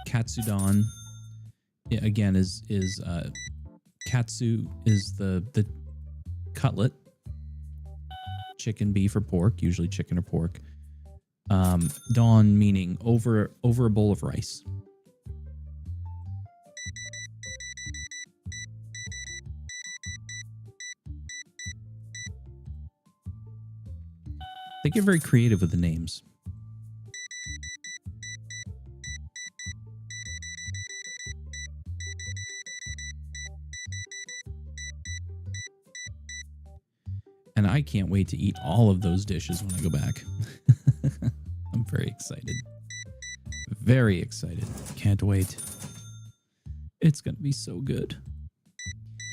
Katsudon, again, is katsu is the cutlet. Chicken, beef, or pork, usually chicken or pork. Don meaning over a bowl of rice. They get very creative with the names. And I can't wait to eat all of those dishes when I go back. I'm very excited. Very excited. Can't wait. It's going to be so good.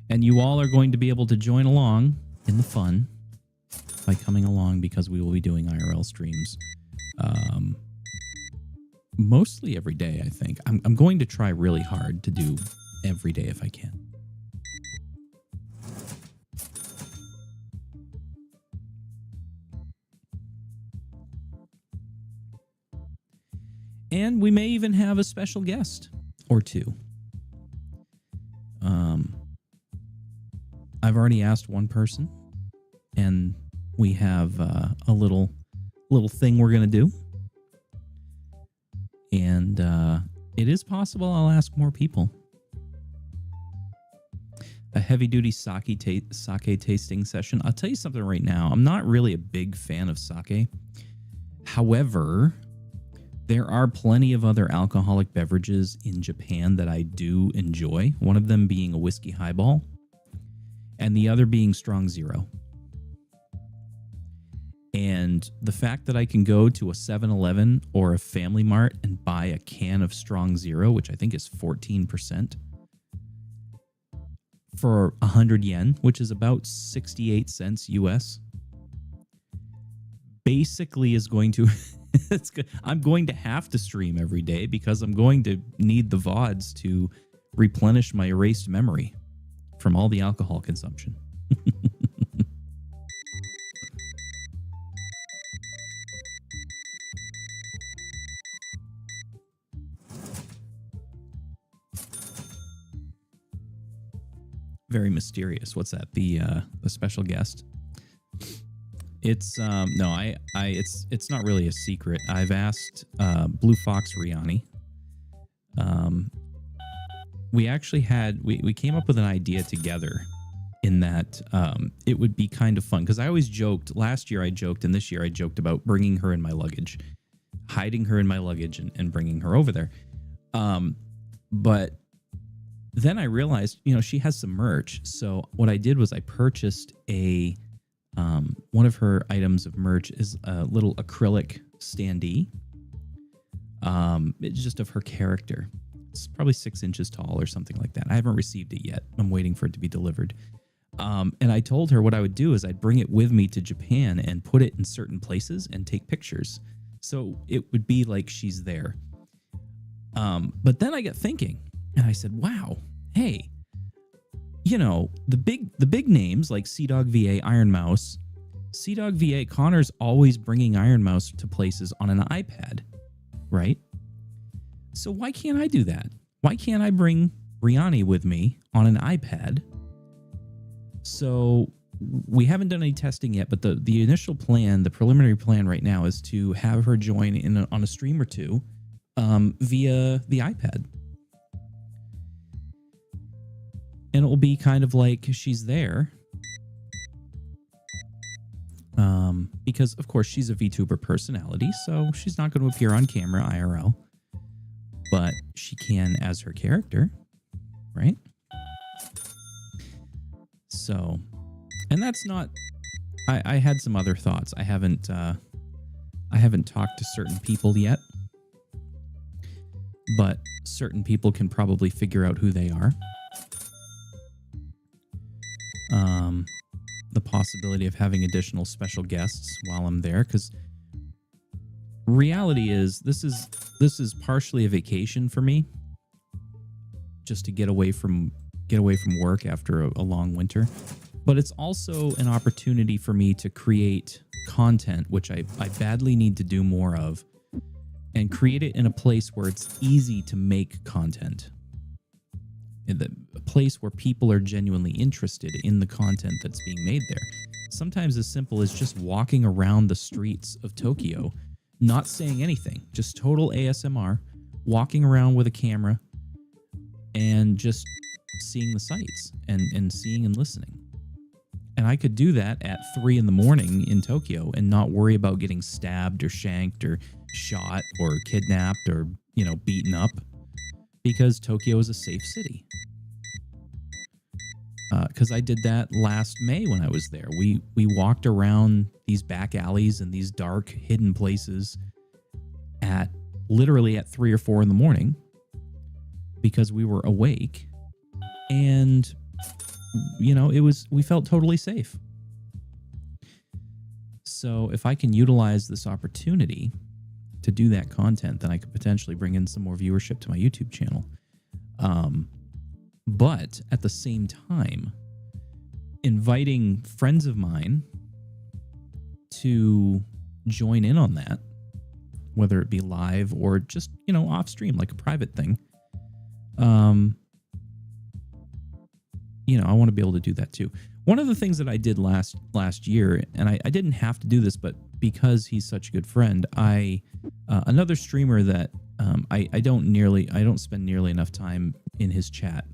And you all are going to be able to join along in the fun by coming along, because we will be doing IRL streams mostly every day, I think. I'm going to try really hard to do every day if I can. And we may even have a special guest or two. I've already asked one person, and we have a little thing we're going to do. And it is possible I'll ask more people. A heavy-duty sake tasting session. I'll tell you something right now. I'm not really a big fan of sake. However, there are plenty of other alcoholic beverages in Japan that I do enjoy. One of them being a whiskey highball, and the other being Strong Zero. And the fact that I can go to a 7-Eleven or a Family Mart and buy a can of Strong Zero, which I think is 14%, for 100 yen, which is about 68 cents US, basically is going to... It's good. I'm going to have to stream every day because I'm going to need the VODs to replenish my erased memory from all the alcohol consumption. Very mysterious. What's that? The special guest? It's it's not really a secret. I've asked Blue Fox Riani we actually we came up with an idea together in that it would be kind of fun because I always joked last year and this year I joked about bringing her in my luggage, hiding her in my luggage and bringing her over there. But then I realized, she has some merch. So what I did was I purchased one of her items of merch is a little acrylic standee. It's just of her character. It's probably 6 inches tall or something like that. I haven't received it yet. I'm waiting for it to be delivered. And I told her what I would do is I'd bring it with me to Japan and put it in certain places and take pictures. So it would be like she's there. But then I got thinking and I said, wow, hey, the big names like Sea-Dog VA, Iron Mouse, Sea-Dog VA, Connor's always bringing Iron Mouse to places on an iPad, right? So why can't I do that? Why can't I bring Riani with me on an iPad? So we haven't done any testing yet, but the initial plan, the preliminary plan right now is to have her join on a stream or two via the iPad. And it will be kind of like she's there. Because, of course, she's a VTuber personality, so she's not going to appear on camera IRL. But she can as her character, right? So, and that's not... I had some other thoughts. I haven't talked to certain people yet. But certain people can probably figure out who they are. The possibility of having additional special guests while I'm there, because reality is this is partially a vacation for me, just to get away from work after a long winter, but it's also an opportunity for me to create content, which I badly need to do more of, and create it in a place where it's easy to make content. A place where people are genuinely interested in the content that's being made there. Sometimes as simple as just walking around the streets of Tokyo, not saying anything, just total ASMR, walking around with a camera and just seeing the sights and seeing and listening. And I could do that at 3 a.m. in Tokyo and not worry about getting stabbed or shanked or shot or kidnapped or, beaten up, because Tokyo is a safe city. Because I did that last May when I was there. We walked around these back alleys and these dark, hidden places literally at 3 or 4 a.m. because we were awake, and we felt totally safe. So if I can utilize this opportunity to do that content, then I could potentially bring in some more viewership to my YouTube channel. But at the same time, inviting friends of mine to join in on that, whether it be live or just, off stream, like a private thing. I want to be able to do that too. One of the things that I did last year, and I didn't have to do this, but because he's such a good friend, another streamer that I don't spend nearly enough time in his chat.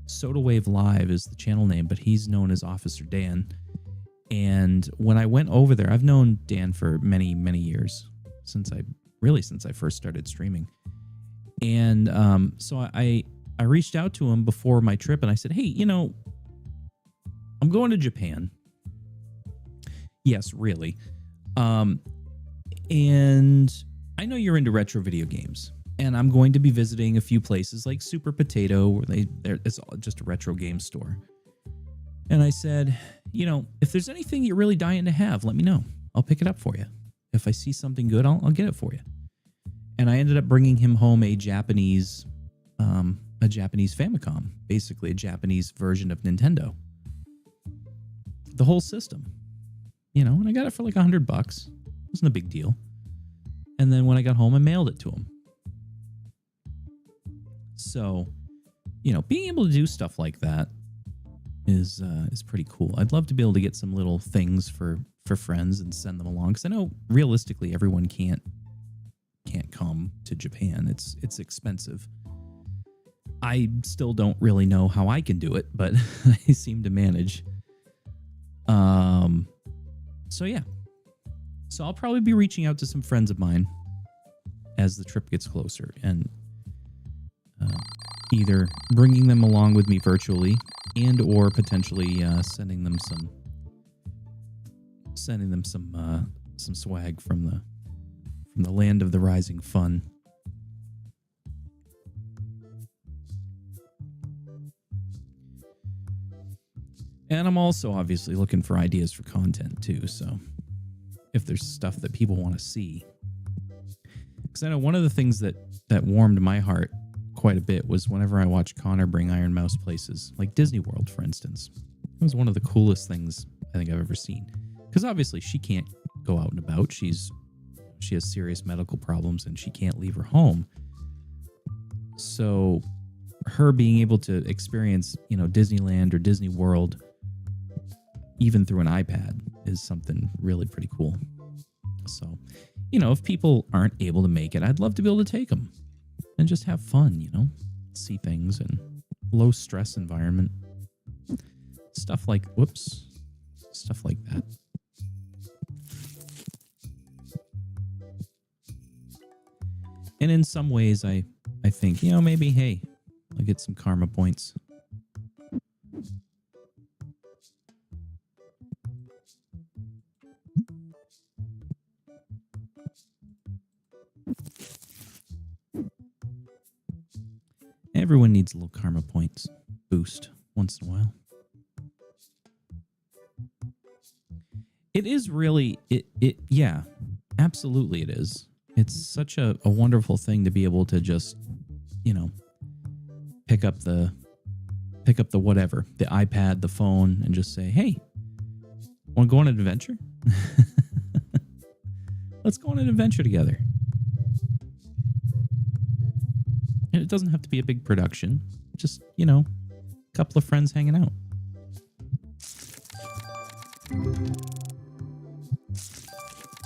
Soda Wave Live is the channel name, but he's known as Officer Dan. And when I went over there, I've known Dan for many, many years, since I first started streaming. And so I reached out to him before my trip and I said, hey, I'm going to Japan. Yes, really. And I know you're into retro video games, and I'm going to be visiting a few places like Super Potato, where it's just a retro game store. And I said, if there's anything you're really dying to have, let me know. I'll pick it up for you. If I see something good, I'll get it for you. And I ended up bringing him home a Japanese Famicom, basically a Japanese version of Nintendo. The whole system, and I got it for like $100. It wasn't a big deal. And then when I got home, I mailed it to him. So, being able to do stuff like that is pretty cool. I'd love to be able to get some little things for friends and send them along, because I know realistically everyone can't come to Japan. It's expensive. I still don't really know how I can do it, but I seem to manage. So yeah. So I'll probably be reaching out to some friends of mine as the trip gets closer, and either bringing them along with me virtually, and or potentially sending them some swag from the land of the rising fun. And I'm also obviously looking for ideas for content too, so if there's stuff that people want to see. Because I know one of the things that warmed my heart quite a bit was whenever I watched Connor bring Iron Mouse places, like Disney World, for instance. It was one of the coolest things I think I've ever seen. Because obviously she can't go out and about. She has serious medical problems and she can't leave her home. So her being able to experience, Disneyland or Disney World even through an iPad is something really pretty cool. So, if people aren't able to make it, I'd love to be able to take them and just have fun, see things in low stress environment. Stuff like that. And in some ways, I think, maybe, hey, I'll get some karma points. Everyone needs a little karma points boost once in a while. It is really, yeah, absolutely it is. It's such a wonderful thing to be able to just, pick up the whatever, the iPad, the phone, and just say, hey, want to go on an adventure? Let's go on an adventure together. And it doesn't have to be a big production. Just, a couple of friends hanging out.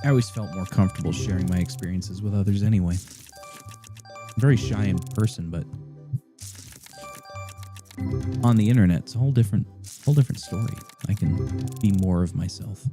I always felt more comfortable sharing my experiences with others anyway. I'm a very shy in person, but on the internet, it's a whole different story. I can be more of myself.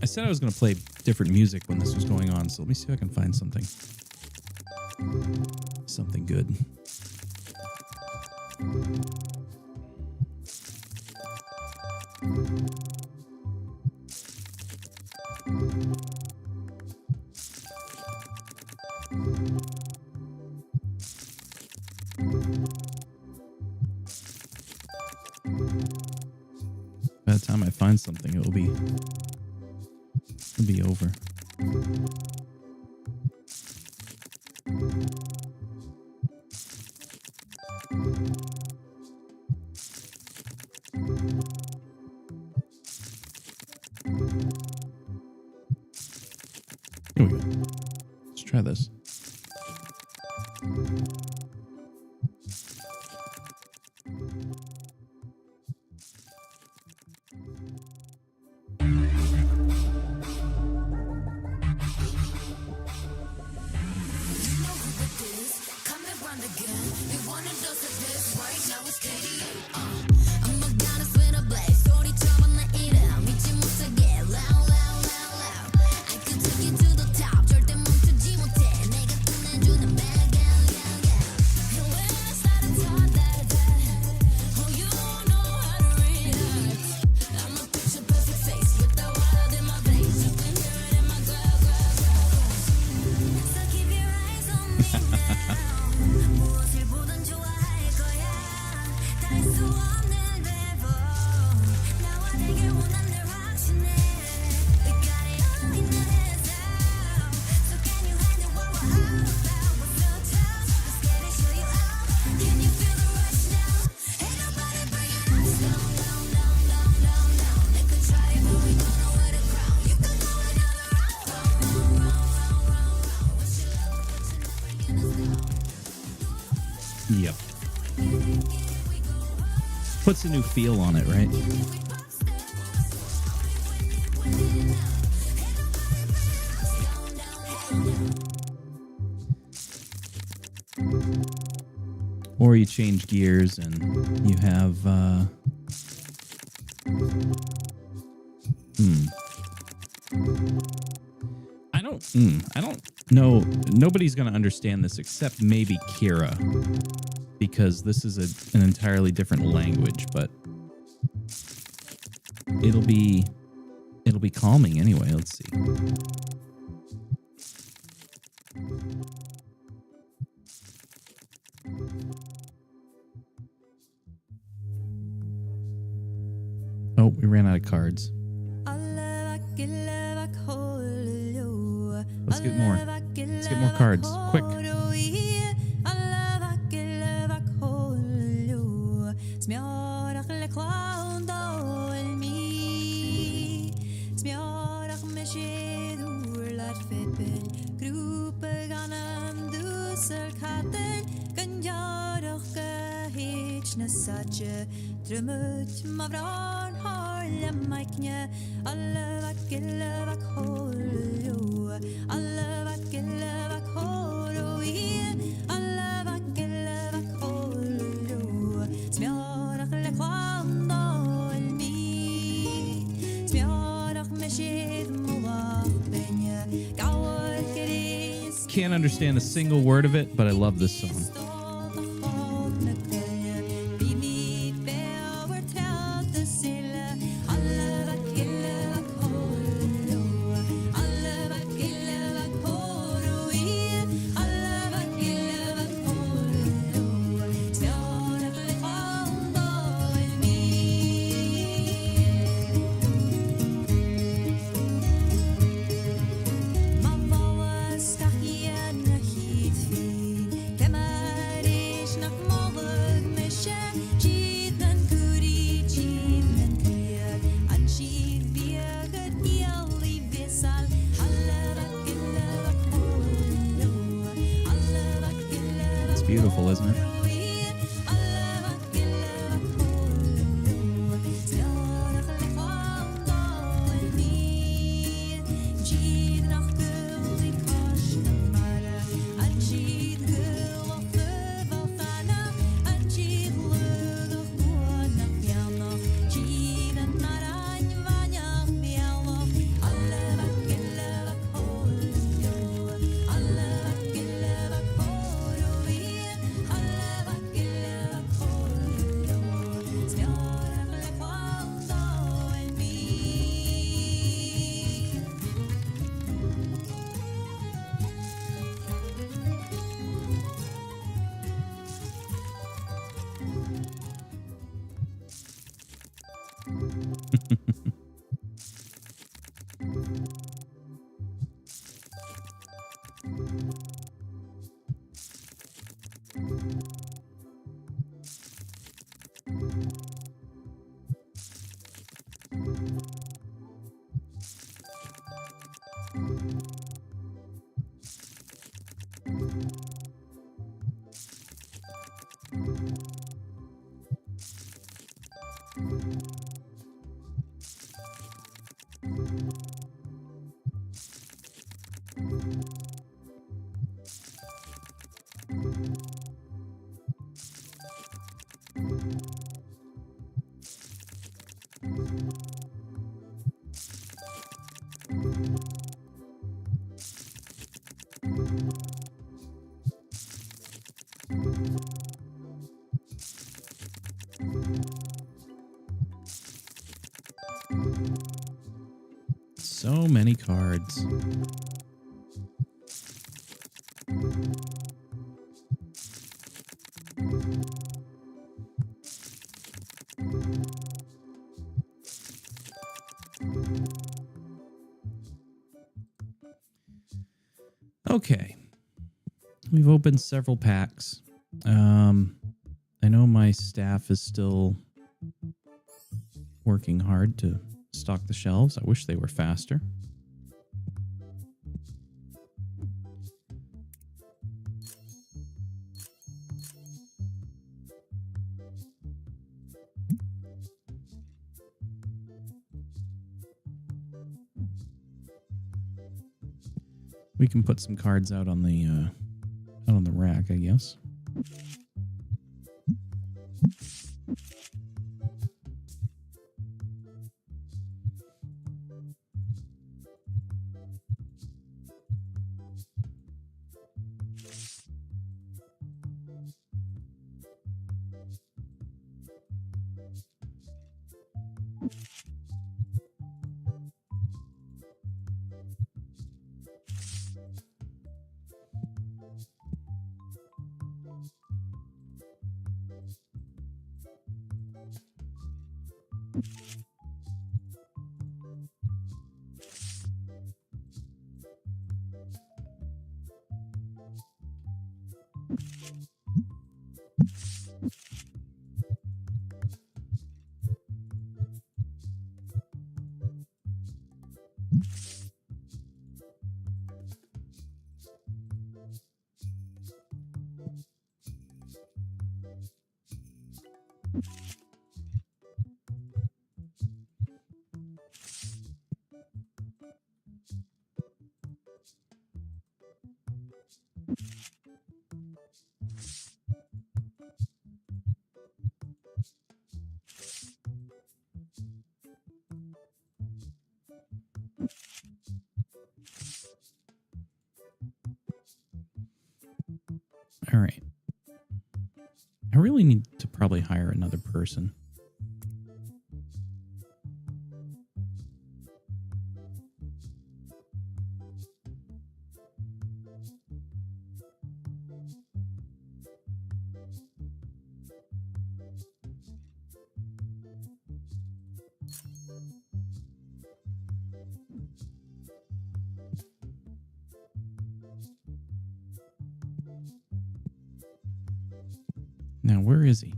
I said I was going to play different music when this was going on, so let me see if I can find something good. By the time I find something, it'll be over. Here we go. Let's try this. Puts a new feel on it, right? Or you change gears and you have I don't know. Nobody's going to understand this except maybe Kira, because this is an entirely different language, but it'll be calming anyway. Let's see. Oh, we ran out of cards. Let's get more. Let's get more cards. Quick. Drømmet med vran har lemmeikne alle vekk holjo alle vekk holjo alle vekk holjo smjarak le kvanda elmi smjarak me skid moa benje gauer keris Can't understand a single word of it, but I love this song. Beautiful, isn't it? So many cards. Okay. We've opened several packs. I know my staff is still working hard to stock the shelves. I wish they were faster. We can put some cards out on the rack, I guess. All right. I really need to probably hire another person. Now, where is he?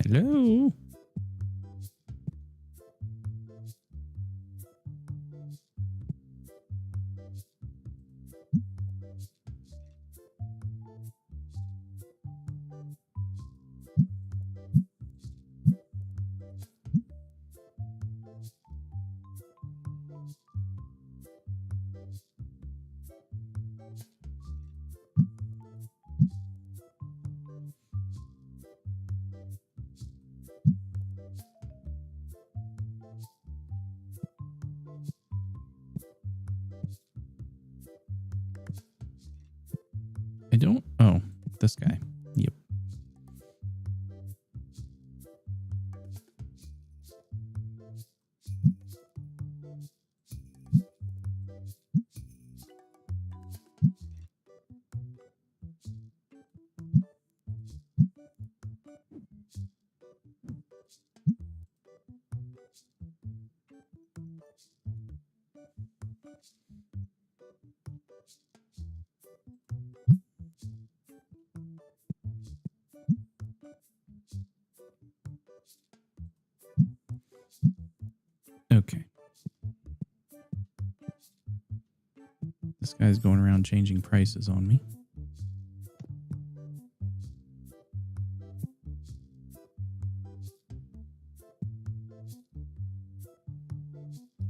Hello? I don't... Oh, this guy. Yep. Okay. This guy's going around changing prices on me.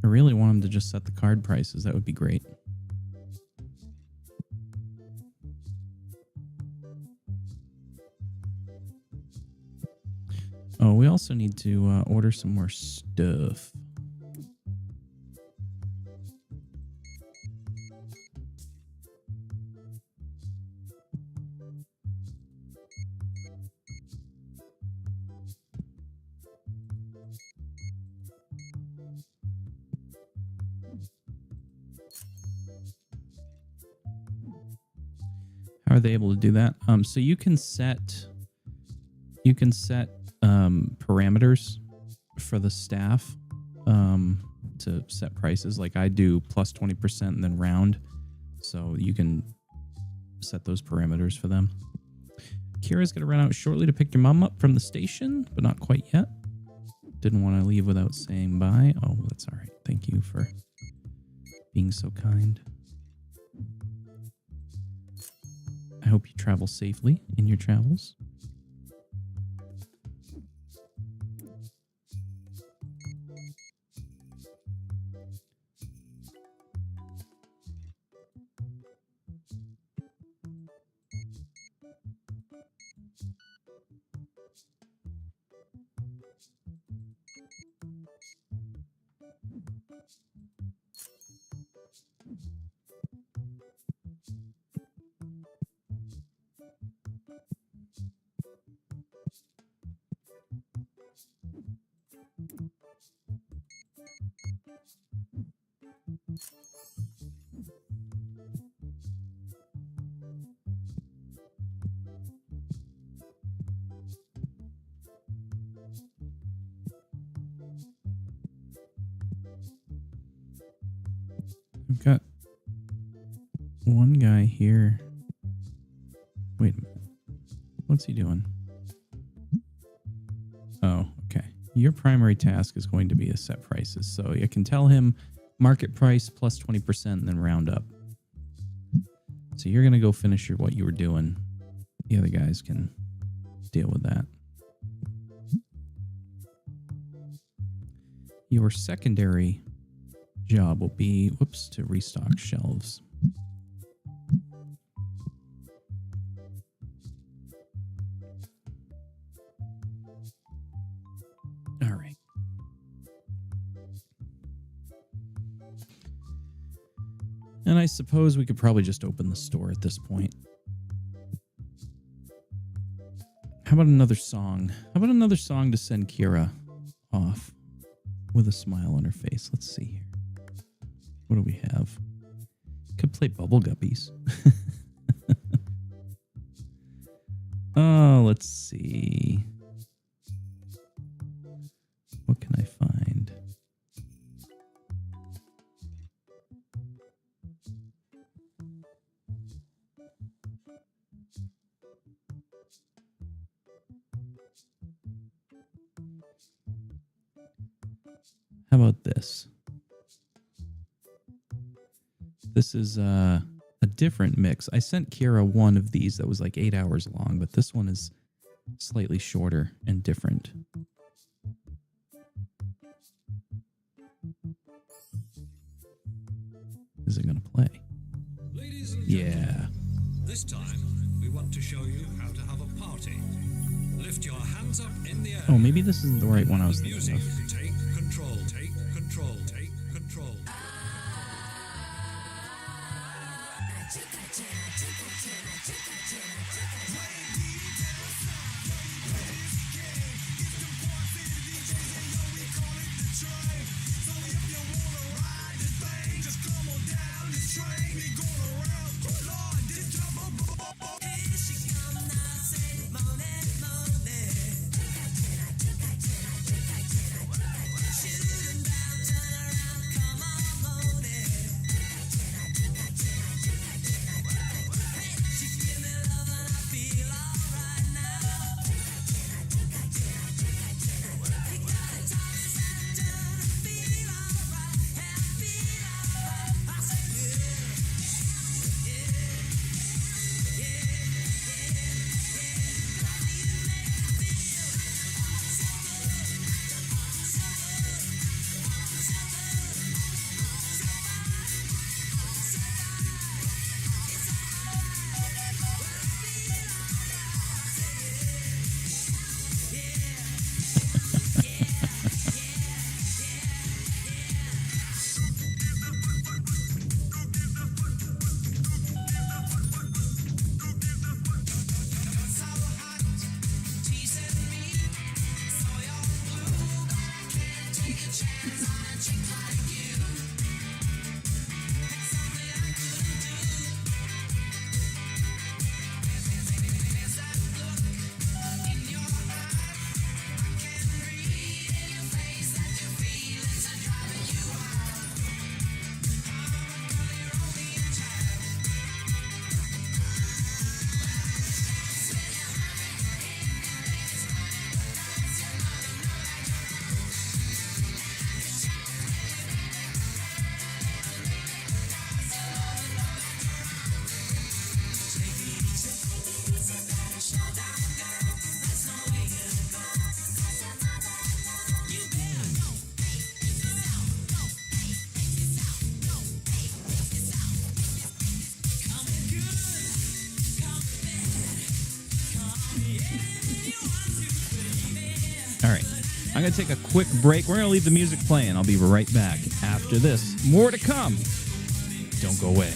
I really want him to just set the card prices. That would be great. Oh, we also need to order some more stuff. How are they able to do that? So you can set parameters for the staff to set prices. Like I do plus 20% and then round. So you can set those parameters for them. Kira's going to run out shortly to pick your mom up from the station, but not quite yet. Didn't want to leave without saying bye. Oh, that's all right. Thank you for being so kind. I hope you travel safely in your travels. here. Wait a minute. What's he doing? Oh, okay. Your primary task is going to be to set prices. So you can tell him market price plus 20% and then round up. So you're going to go finish what you were doing. The other guys can deal with that. Your secondary job will be, to restock shelves. All right. And I suppose we could probably just open the store at this point. How about another song? How about another song to send Kira off with a smile on her face? Let's see here. What do we have? Could play Bubble Guppies. Oh, let's see. What can I find? How about this? This is a different mix. I sent Kira one of these that was like 8 hours long, but this one is slightly shorter and different. Is it going to play? Ladies and Yeah. gentlemen, this time we want to show you how to have a party. Lift your hands up in the air. Oh, maybe this isn't the right one I was The thinking music. of. Take control. Take control. Take control. All right. I'm going to take a quick break. We're going to leave the music playing. I'll be right back after this. More to come. Don't go away.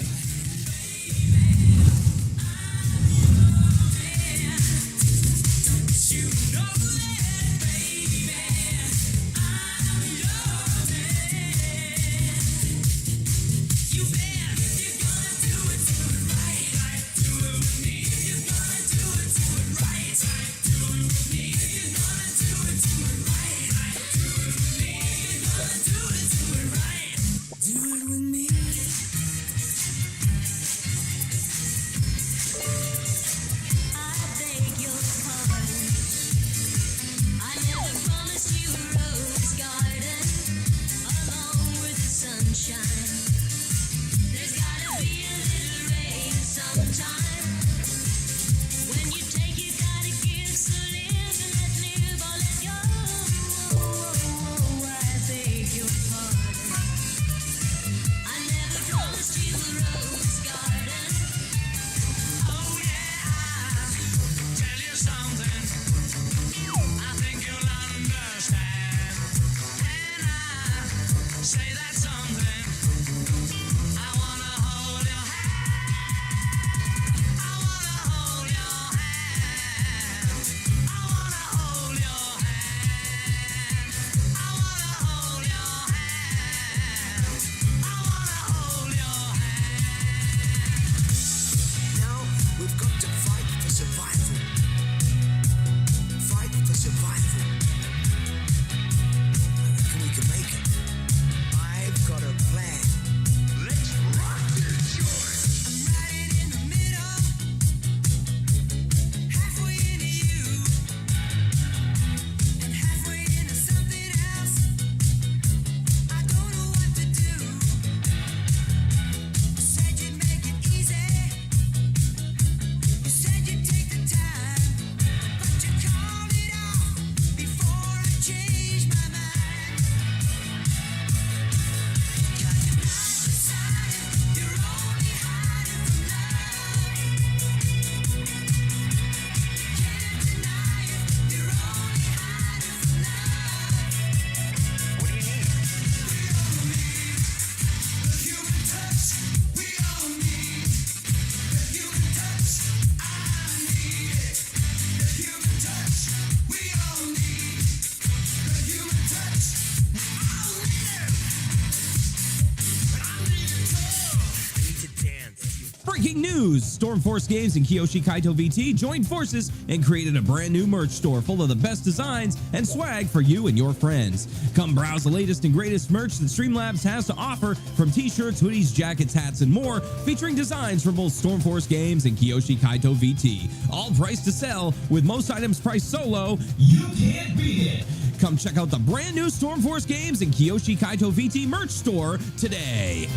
Breaking news! Stormforce Games and Kiyoshi Kaito VT joined forces and created a brand new merch store full of the best designs and swag for you and your friends. Come browse the latest and greatest merch that Streamlabs has to offer, from t-shirts, hoodies, jackets, hats, and more, featuring designs from both Stormforce Games and Kiyoshi Kaito VT. All priced to sell, with most items priced so low, you can't beat it. Come check out the brand new Stormforce Games and Kiyoshi Kaito VT merch store today.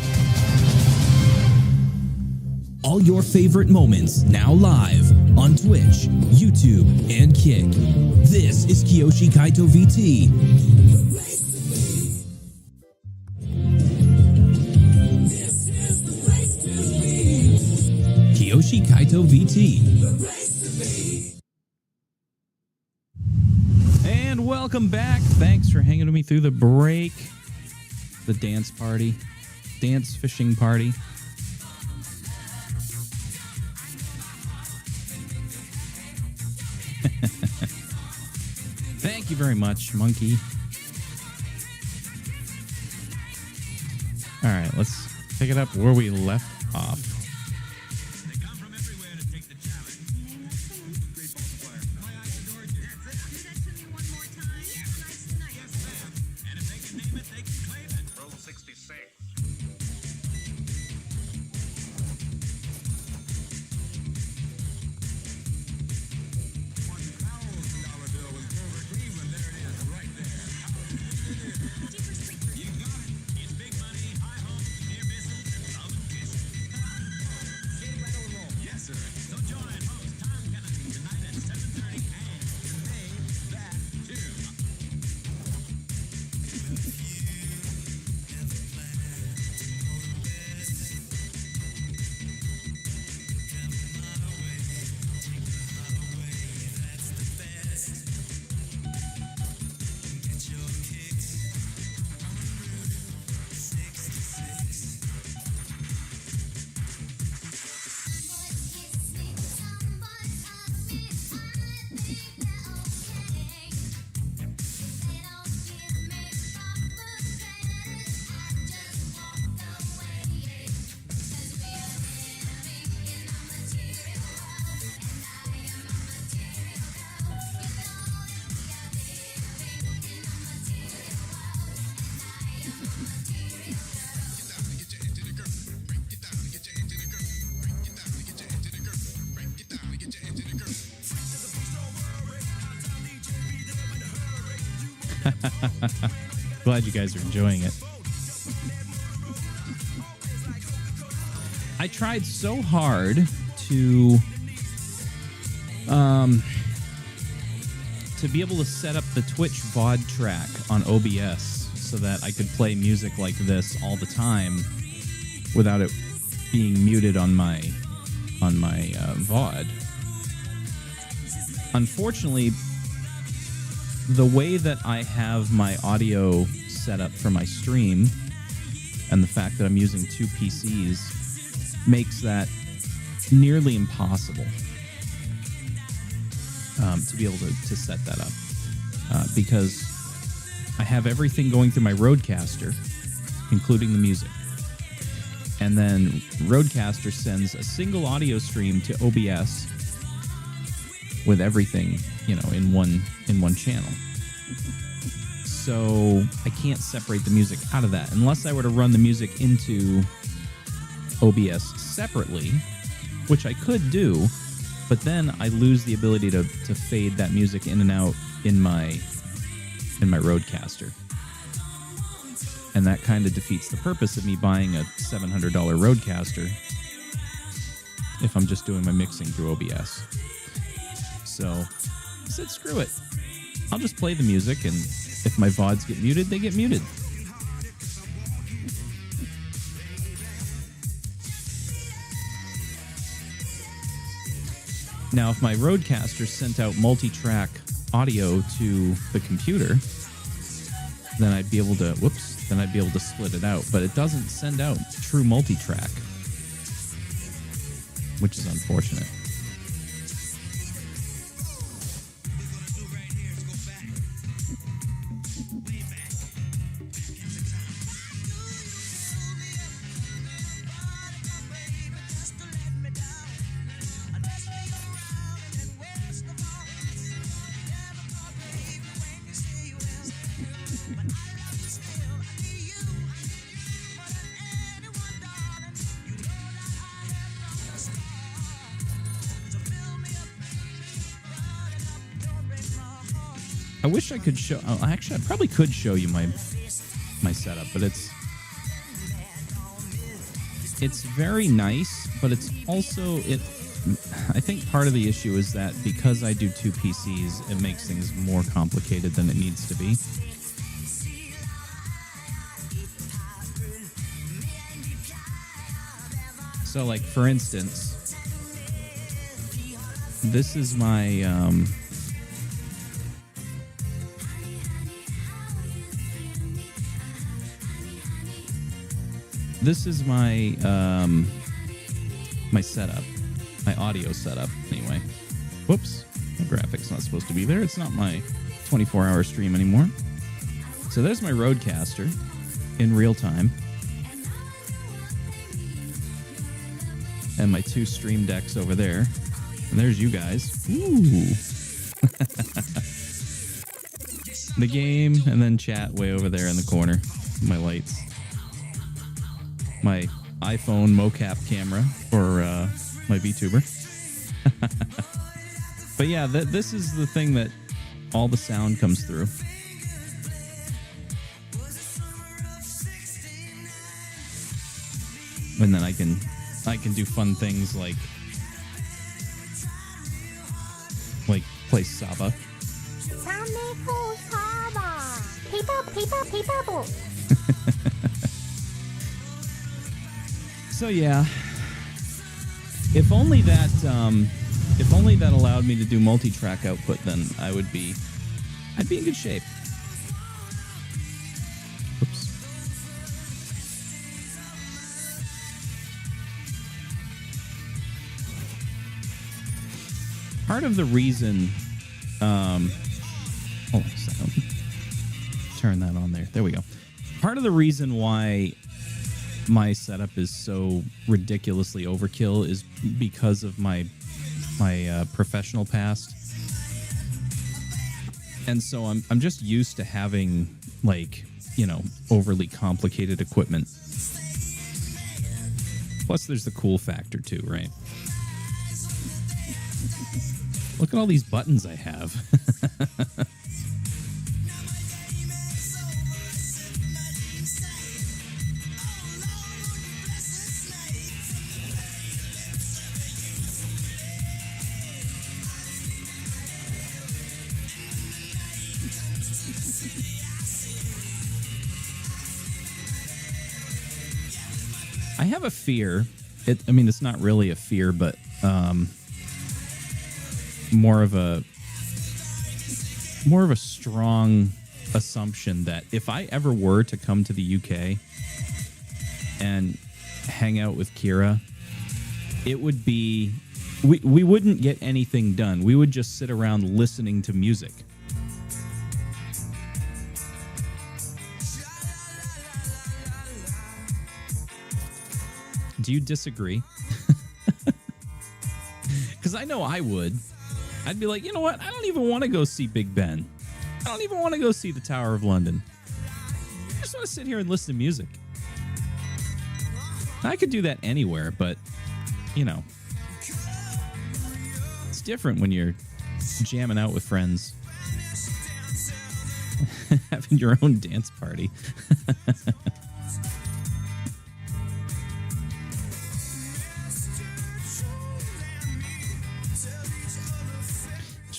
All your favorite moments now live on Twitch, YouTube, and Kick. This is Kiyoshi Kaito VT. Kiyoshi Kaito VT. And welcome back. Thanks for hanging with me through the break. The dance party. Dance fishing party. Thank you very much, Monkey. All right, let's pick it up where we left off. They come from everywhere to take the challenge. Great multiplier. My eyes adored you. That's it. Do that to me one more time. Tonight's the night. Yes, ma'am. And if they can name it, they can claim it. Roll 66. $1,000 bill with Grover Cleveland. There it is, right there. You got it. It's big money, high hopes, near misses, and love and kisses. Get right on roll. Yes, sir. So join host Tom Kennedy tonight at 7:30 and May that tune. Glad you guys are enjoying it. I tried so hard to be able to set up the Twitch VOD track on OBS so that I could play music like this all the time without it being muted on my VOD. Unfortunately, the way that I have my audio set up for my stream and the fact that I'm using two PCs makes that nearly impossible to be able to set that up because I have everything going through my Rodecaster, including the music. And then Rodecaster sends a single audio stream to OBS with everything, in one channel. So I can't separate the music out of that unless I were to run the music into OBS separately, which I could do, but then I lose the ability to fade that music in and out in my Rodecaster. And that kind of defeats the purpose of me buying a $700 Rodecaster if I'm just doing my mixing through OBS. So I said, screw it. I'll just play the music, and if my VODs get muted, they get muted. Now, if my Rodecaster sent out multi-track audio to the computer, then I'd be able to, then I'd be able to split it out. But it doesn't send out true multi-track, which is unfortunate. I wish I could show. Oh, actually, I probably could show you my setup, but it's very nice, but it's also I think part of the issue is that because I do 2 PCs, it makes things more complicated than it needs to be. So, like, for instance, this is my my setup, my audio setup anyway. Whoops, my graphics not supposed to be there. It's not my 24-hour stream anymore. So there's my Rodecaster in real time. And my 2 Stream Decks over there. And there's you guys. Ooh. The game, and then chat way over there in the corner. My lights. My iPhone mocap camera for my VTuber. But yeah, this is the thing that all the sound comes through. And then I can do fun things like play Saba. So yeah, if only that allowed me to do multi-track output, then I'd be in good shape. Oops. Part of the reason, hold on a second. Turn that on there. There we go. Part of the reason why my setup is so ridiculously overkill is because of my professional past, and so I'm just used to having, like, you know, overly complicated equipment. Plus, there's the cool factor too, right? Look at all these buttons I have. I have a fear. It's not really a fear, but more of a strong assumption that if I ever were to come to the UK and hang out with Kira, it would be we wouldn't get anything done. We would just sit around listening to music. Do you disagree? Because I know I would. I'd be like, you know what? I don't even want to go see Big Ben. I don't even want to go see the Tower of London. I just want to sit here and listen to music. I could do that anywhere, but, you know, it's different when you're jamming out with friends. Having your own dance party.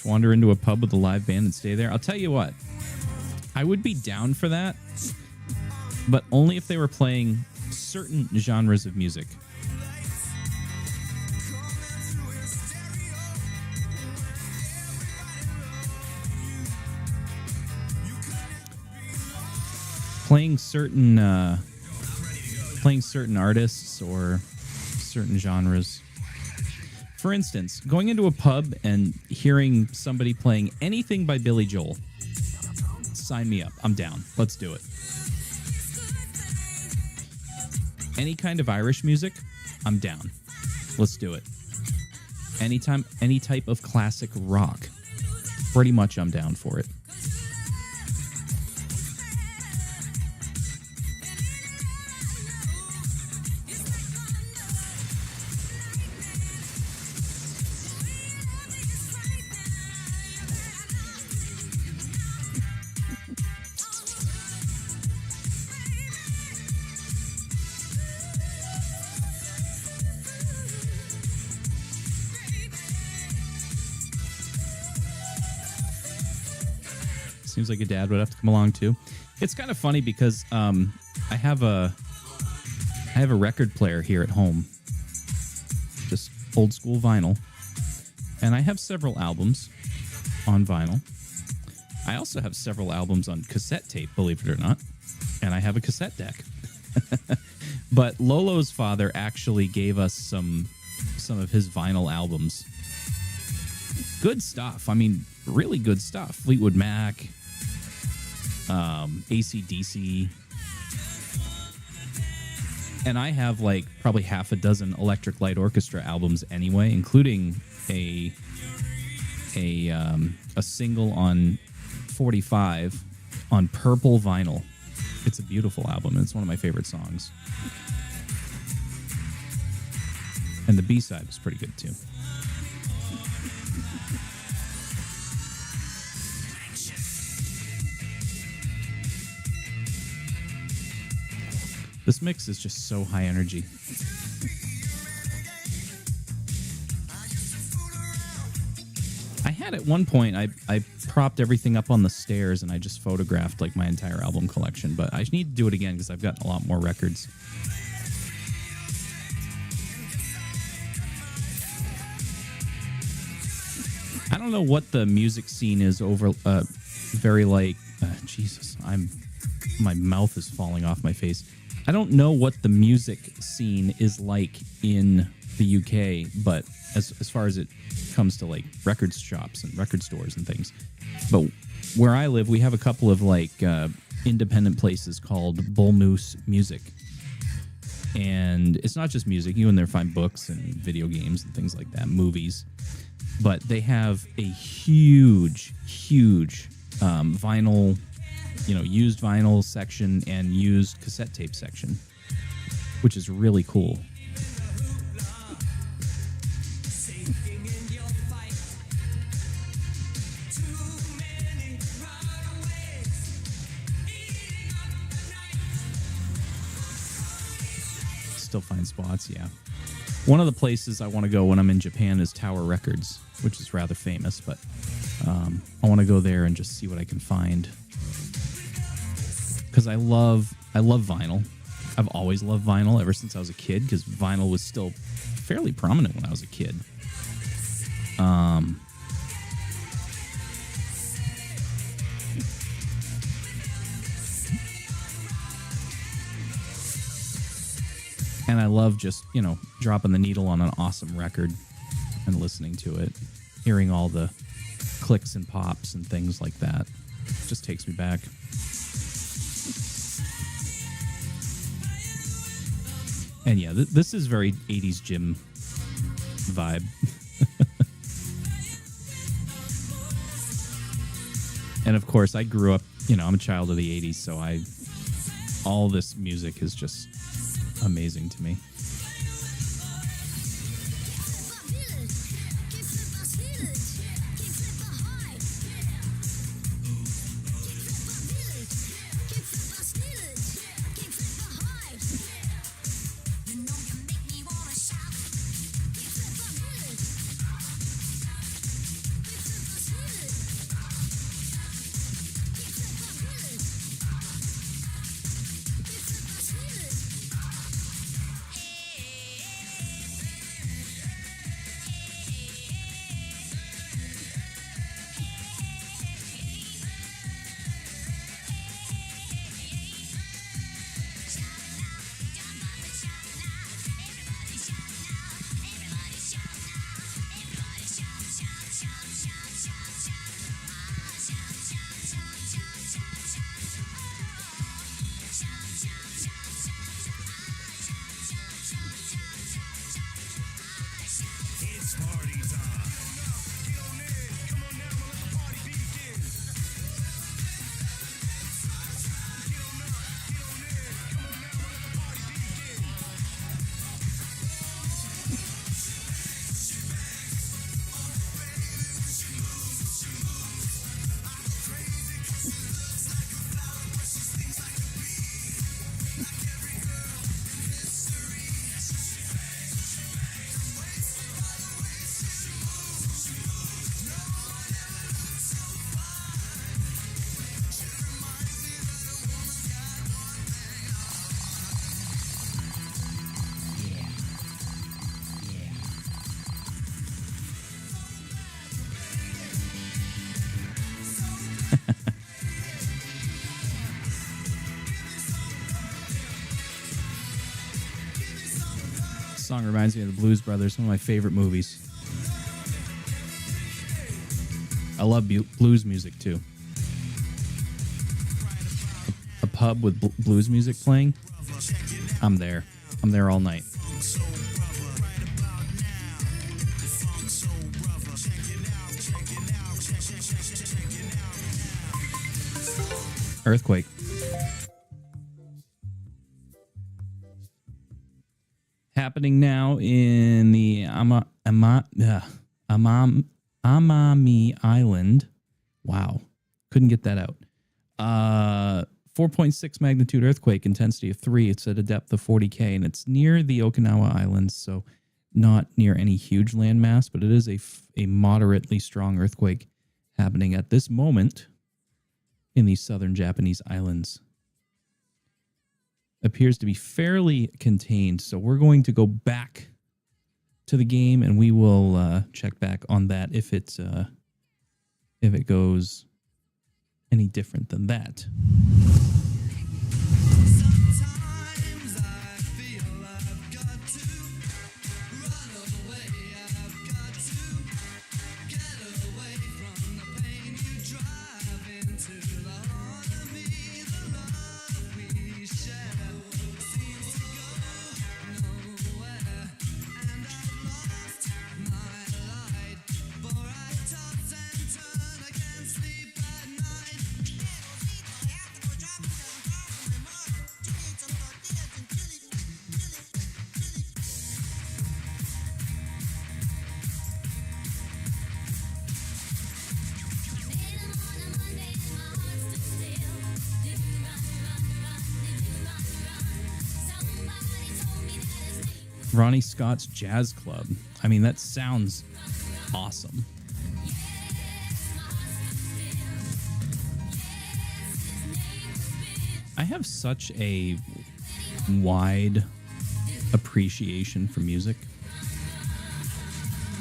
Wander into a pub with a live band and stay there. I'll tell you what, I would be down for that, but only if they were playing certain genres of music. Playing certain artists or certain genres. For instance, going into a pub and hearing somebody playing anything by Billy Joel. Sign me up. I'm down. Let's do it. Any kind of Irish music, I'm down. Let's do it. Any type of classic rock, pretty much I'm down for it. Seems like your dad would have to come along too. It's kind of funny because I have a record player here at home, just old school vinyl, and I have several albums on vinyl. I also have several albums on cassette tape, believe it or not, and I have a cassette deck. But Lolo's father actually gave us some of his vinyl albums. Good stuff. I mean, really good stuff. Fleetwood Mac, AC/DC. And I have like probably half a dozen Electric Light Orchestra albums anyway, including a single on 45 on purple vinyl. It's a beautiful album, and it's one of my favorite songs. And the B-side was pretty good too. This mix is just so high energy. I had at one point, I propped everything up on the stairs and I just photographed like my entire album collection, but I need to do it again because I've got a lot more records. I don't know what the music scene is over, very like, Jesus, my mouth is falling off my face. I don't know what the music scene is like in the UK, but as far as it comes to like record shops and record stores and things. But where I live, we have a couple of like independent places called Bull Moose Music. And it's not just music. You in there find books and video games and things like that, movies. But they have a huge vinyl, used vinyl section and used cassette tape section, which is really cool. Still find spots, yeah. One of the places I want to go when I'm in Japan is Tower Records, which is rather famous, but I want to go there and just see what I can find. Because I love vinyl. I've always loved vinyl ever since I was a kid, because vinyl was still fairly prominent when I was a kid. And I love just, dropping the needle on an awesome record and listening to it, hearing all the clicks and pops and things like that. It just takes me back. And yeah, this is very 80s gym vibe. And of course, I grew up, I'm a child of the 80s, so all this music is just amazing to me. song reminds me of the Blues Brothers, one of my favorite movies. I love blues music too. A pub with blues music playing, I'm there. I'm there all night. Earthquake. Happening now in the Amami Island. Wow. Couldn't get that out. 4.6 magnitude earthquake, intensity of 3. It's at a depth of 40K, and it's near the Okinawa Islands, so not near any huge landmass, but it is a moderately strong earthquake happening at this moment in the southern Japanese islands. Appears to be fairly contained, so we're going to go back to the game, and we will check back on that if it goes any different than that. Sometimes I feel I've got to run away. I've got to get away from the pain you drive into the heart of me. The love we share seems to go nowhere, and I've lost my light, for I toss and turn, I can't sleep at night. Ronnie Scott's Jazz Club. I mean, that sounds awesome. I have such a wide appreciation for music.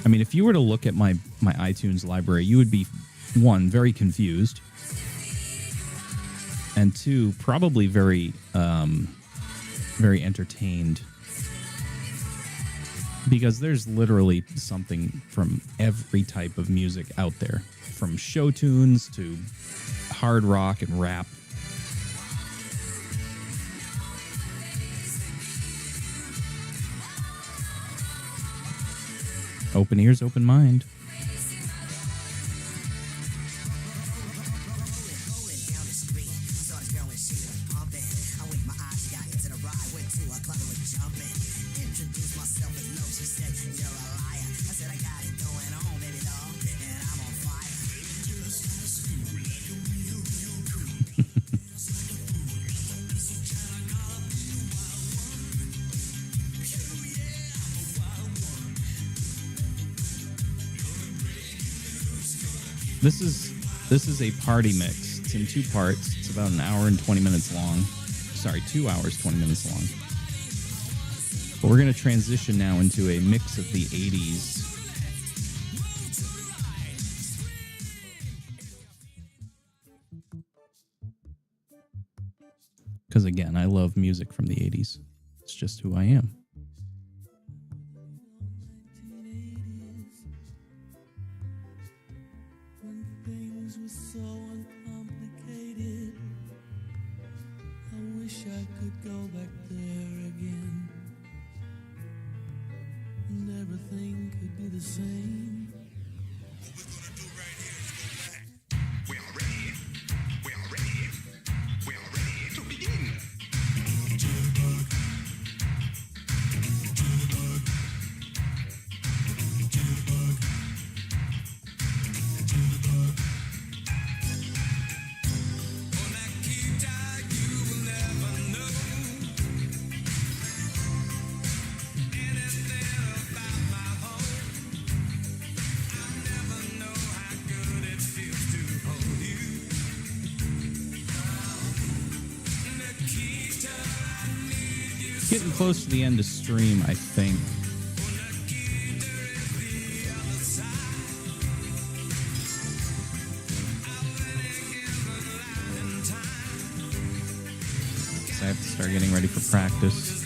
I mean, if you were to look at my iTunes library, you would be, one, very confused, and two, probably very entertained, because there's literally something from every type of music out there, from show tunes to hard rock and rap. Open ears, open mind. This is a party mix. It's in 2 parts. It's about an hour and 20 minutes long. Sorry, 2 hours, 20 minutes long. But we're going to transition now into a mix of the 80s. Because again, I love music from the 80s. It's just who I am. Things were so uncomplicated. I wish I could go back there again, and everything could be the same. We are ready to begin. Getting close to the end of stream, I think. So I have to start getting ready for practice.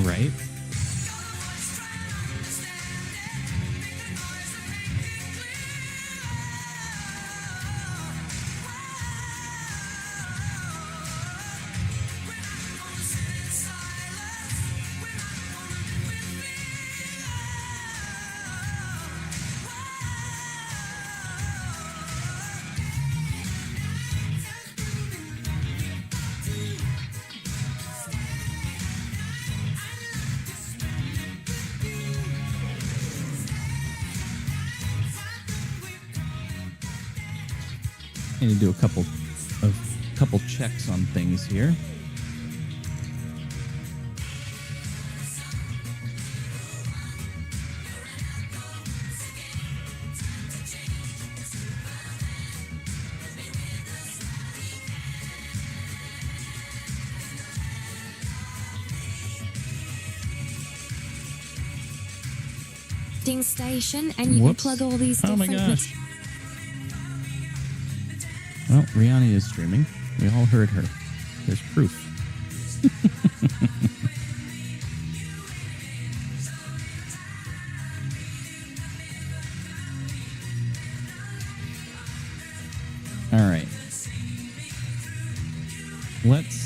Right? I need to do a couple checks on things here. Station, and you Whoops. can plug all these Oh my different gosh. Well, Rihanna is streaming. We all heard her. There's proof. All right. Let's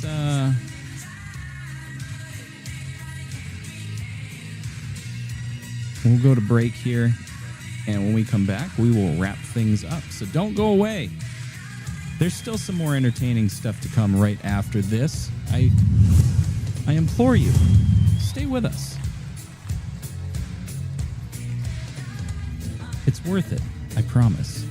we'll go to break here, and when we come back, we will wrap things up. So don't go away. There's still some more entertaining stuff to come right after this. I implore you, stay with us. It's worth it, I promise.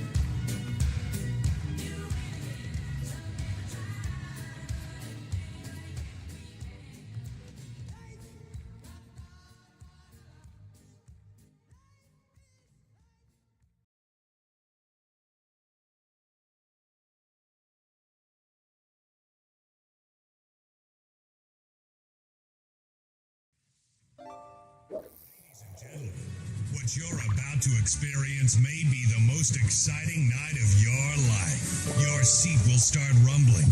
What you're about to experience may be the most exciting night of your life. Your seat will start rumbling.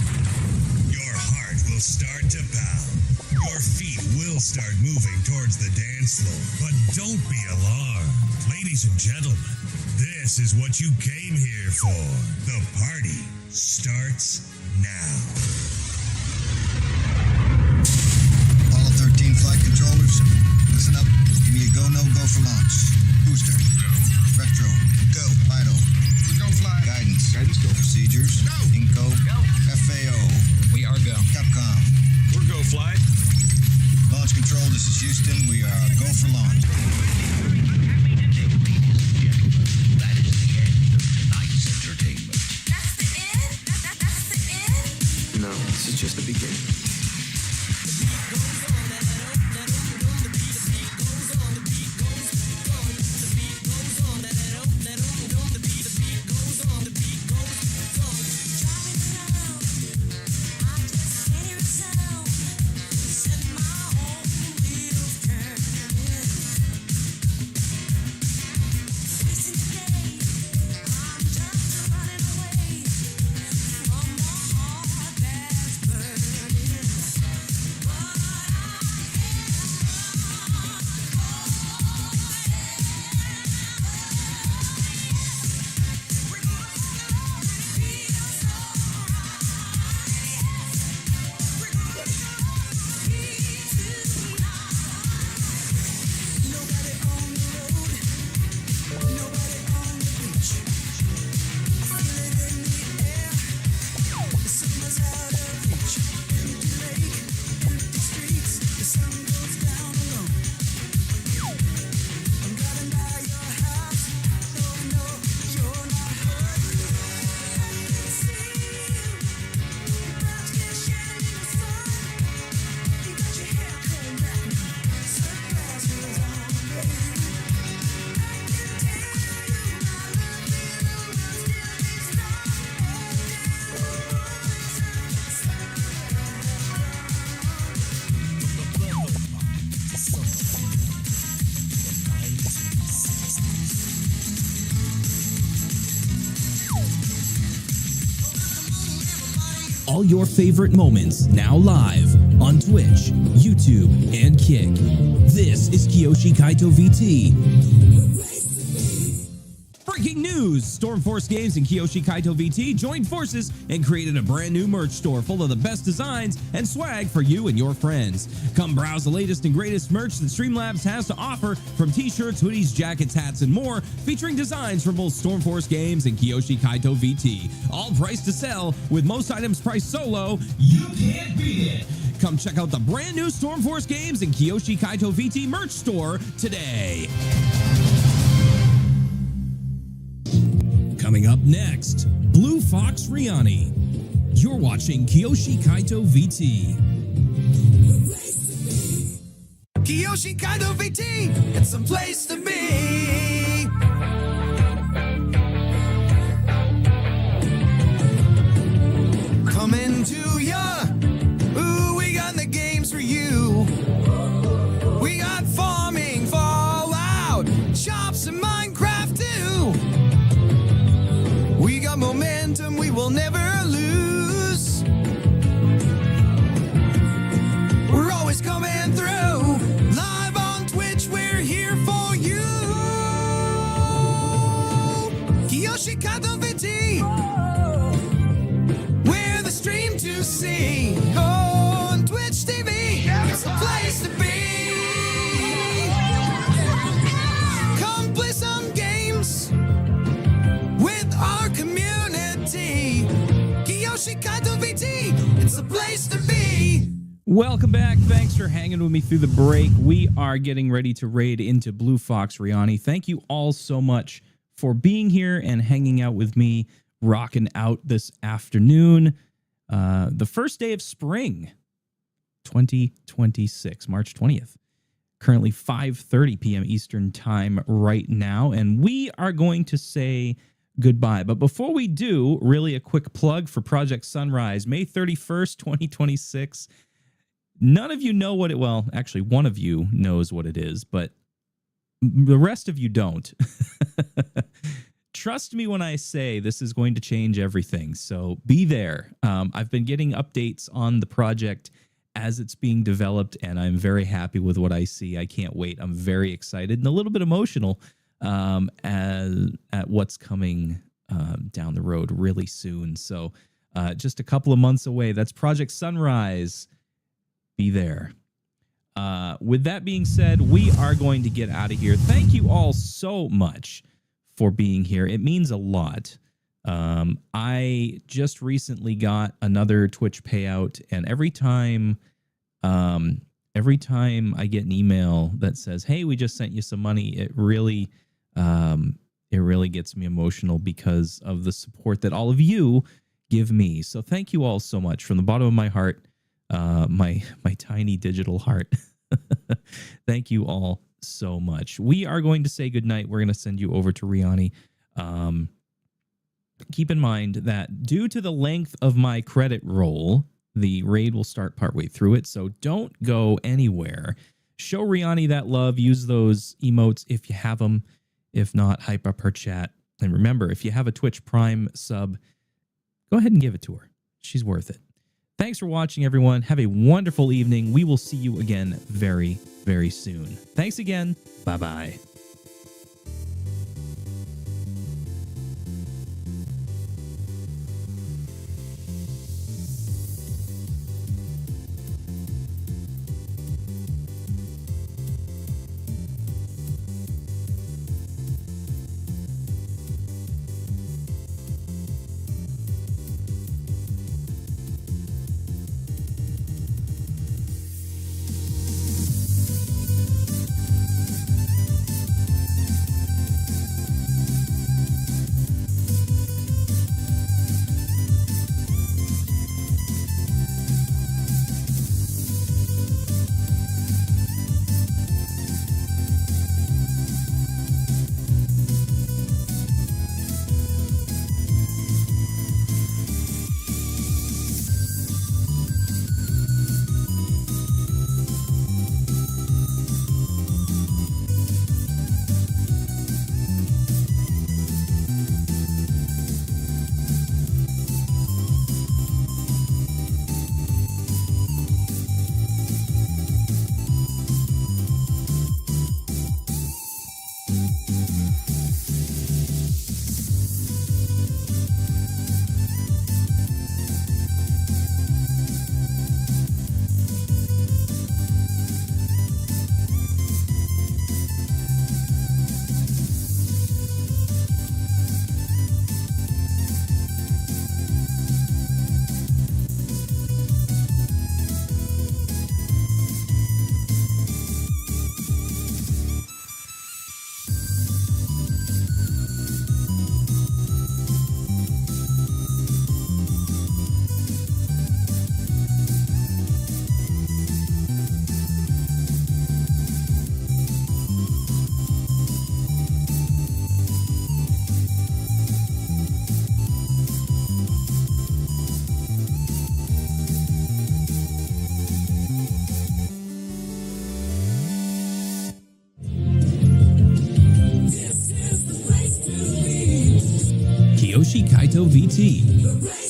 Your heart will start to pound. Your feet will start moving towards the dance floor. But don't be alarmed. Ladies and gentlemen, this is what you came here for. The party starts now. All 13 flight controllers, listen up. Give me a go, no go for launch. Booster. Go. Retro. Go. Vital. Go fly. Guidance. Guidance go. Procedures. Go. Inco. Go. FAO. We are go. Capcom. We're go fly. Launch control, this is Houston. We are go for launch. That is the end of tonight's entertainment. That's the end? That's the end? No, this is just the beginning. All your favorite moments now live on Twitch, YouTube, and Kick. This is Kiyoshi Kaito VT. Breaking news! Stormforce Games and Kiyoshi Kaito VT joined forces and created a brand new merch store full of the best designs and swag for you and your friends. Come browse the latest and greatest merch that Streamlabs has to offer, from t-shirts, hoodies, jackets, hats, and more, featuring designs from both Stormforce Games and Kiyoshi Kaito VT. All priced to sell, with most items priced so low, you can't beat it! Come check out the brand new Stormforce Games and Kiyoshi Kaito VT merch store today. Coming up next, Blue Fox Riani. You're watching Kiyoshi Kaito VT. Kiyoshi Kaito VT, it's a place to be. Coming to ya, ooh, we got the games for you. We got farming, Fallout, shops, and Minecraft too. We got momentum we will never lose. We're always coming through. Live on Twitch, we're here for you. Kiyoshi Kaito VT. We're the stream to see. On Twitch TV, it's the place to be. Come play some games with our community. Kiyoshi Kaito VT, it's the place to be. Welcome back. Thanks for hanging with me through the break. We are getting ready to raid into Blue Fox Riani. Thank you all so much for being here and hanging out with me, rocking out this afternoon. The first day of spring, 2026, March 20th. Currently 5:30 p.m. Eastern time right now, and we are going to say goodbye. But before we do, really a quick plug for Project Sunrise, May 31st, 2026. None of you know what it, well, actually one of you knows what it is, but the rest of you don't. Trust me when I say this is going to change everything, so be there. I've been getting updates on the project as it's being developed, and I'm very happy with what I see. I can't wait. I'm very excited and a little bit emotional at what's coming down the road really soon. So just a couple of months away. That's Project Sunrise. Be there. With that being said, we are going to get out of here. Thank you all so much for being here. It means a lot. I just recently got another Twitch payout, and every time I get an email that says, "Hey, we just sent you some money," it really gets me emotional because of the support that all of you give me. So thank you all so much from the bottom of my heart, my tiny digital heart. Thank you all so much. We are going to say goodnight. We're going to send you over to Riani. Keep in mind that due to the length of my credit roll, the raid will start partway through it, so don't go anywhere. Show Riani that love. Use those emotes if you have them. If not, hype up her chat. And remember, if you have a Twitch Prime sub, go ahead and give it to her. She's worth it. Thanks for watching, everyone. Have a wonderful evening. We will see you again very, very soon. Thanks again. Bye-bye. Yoshi Kaito VT.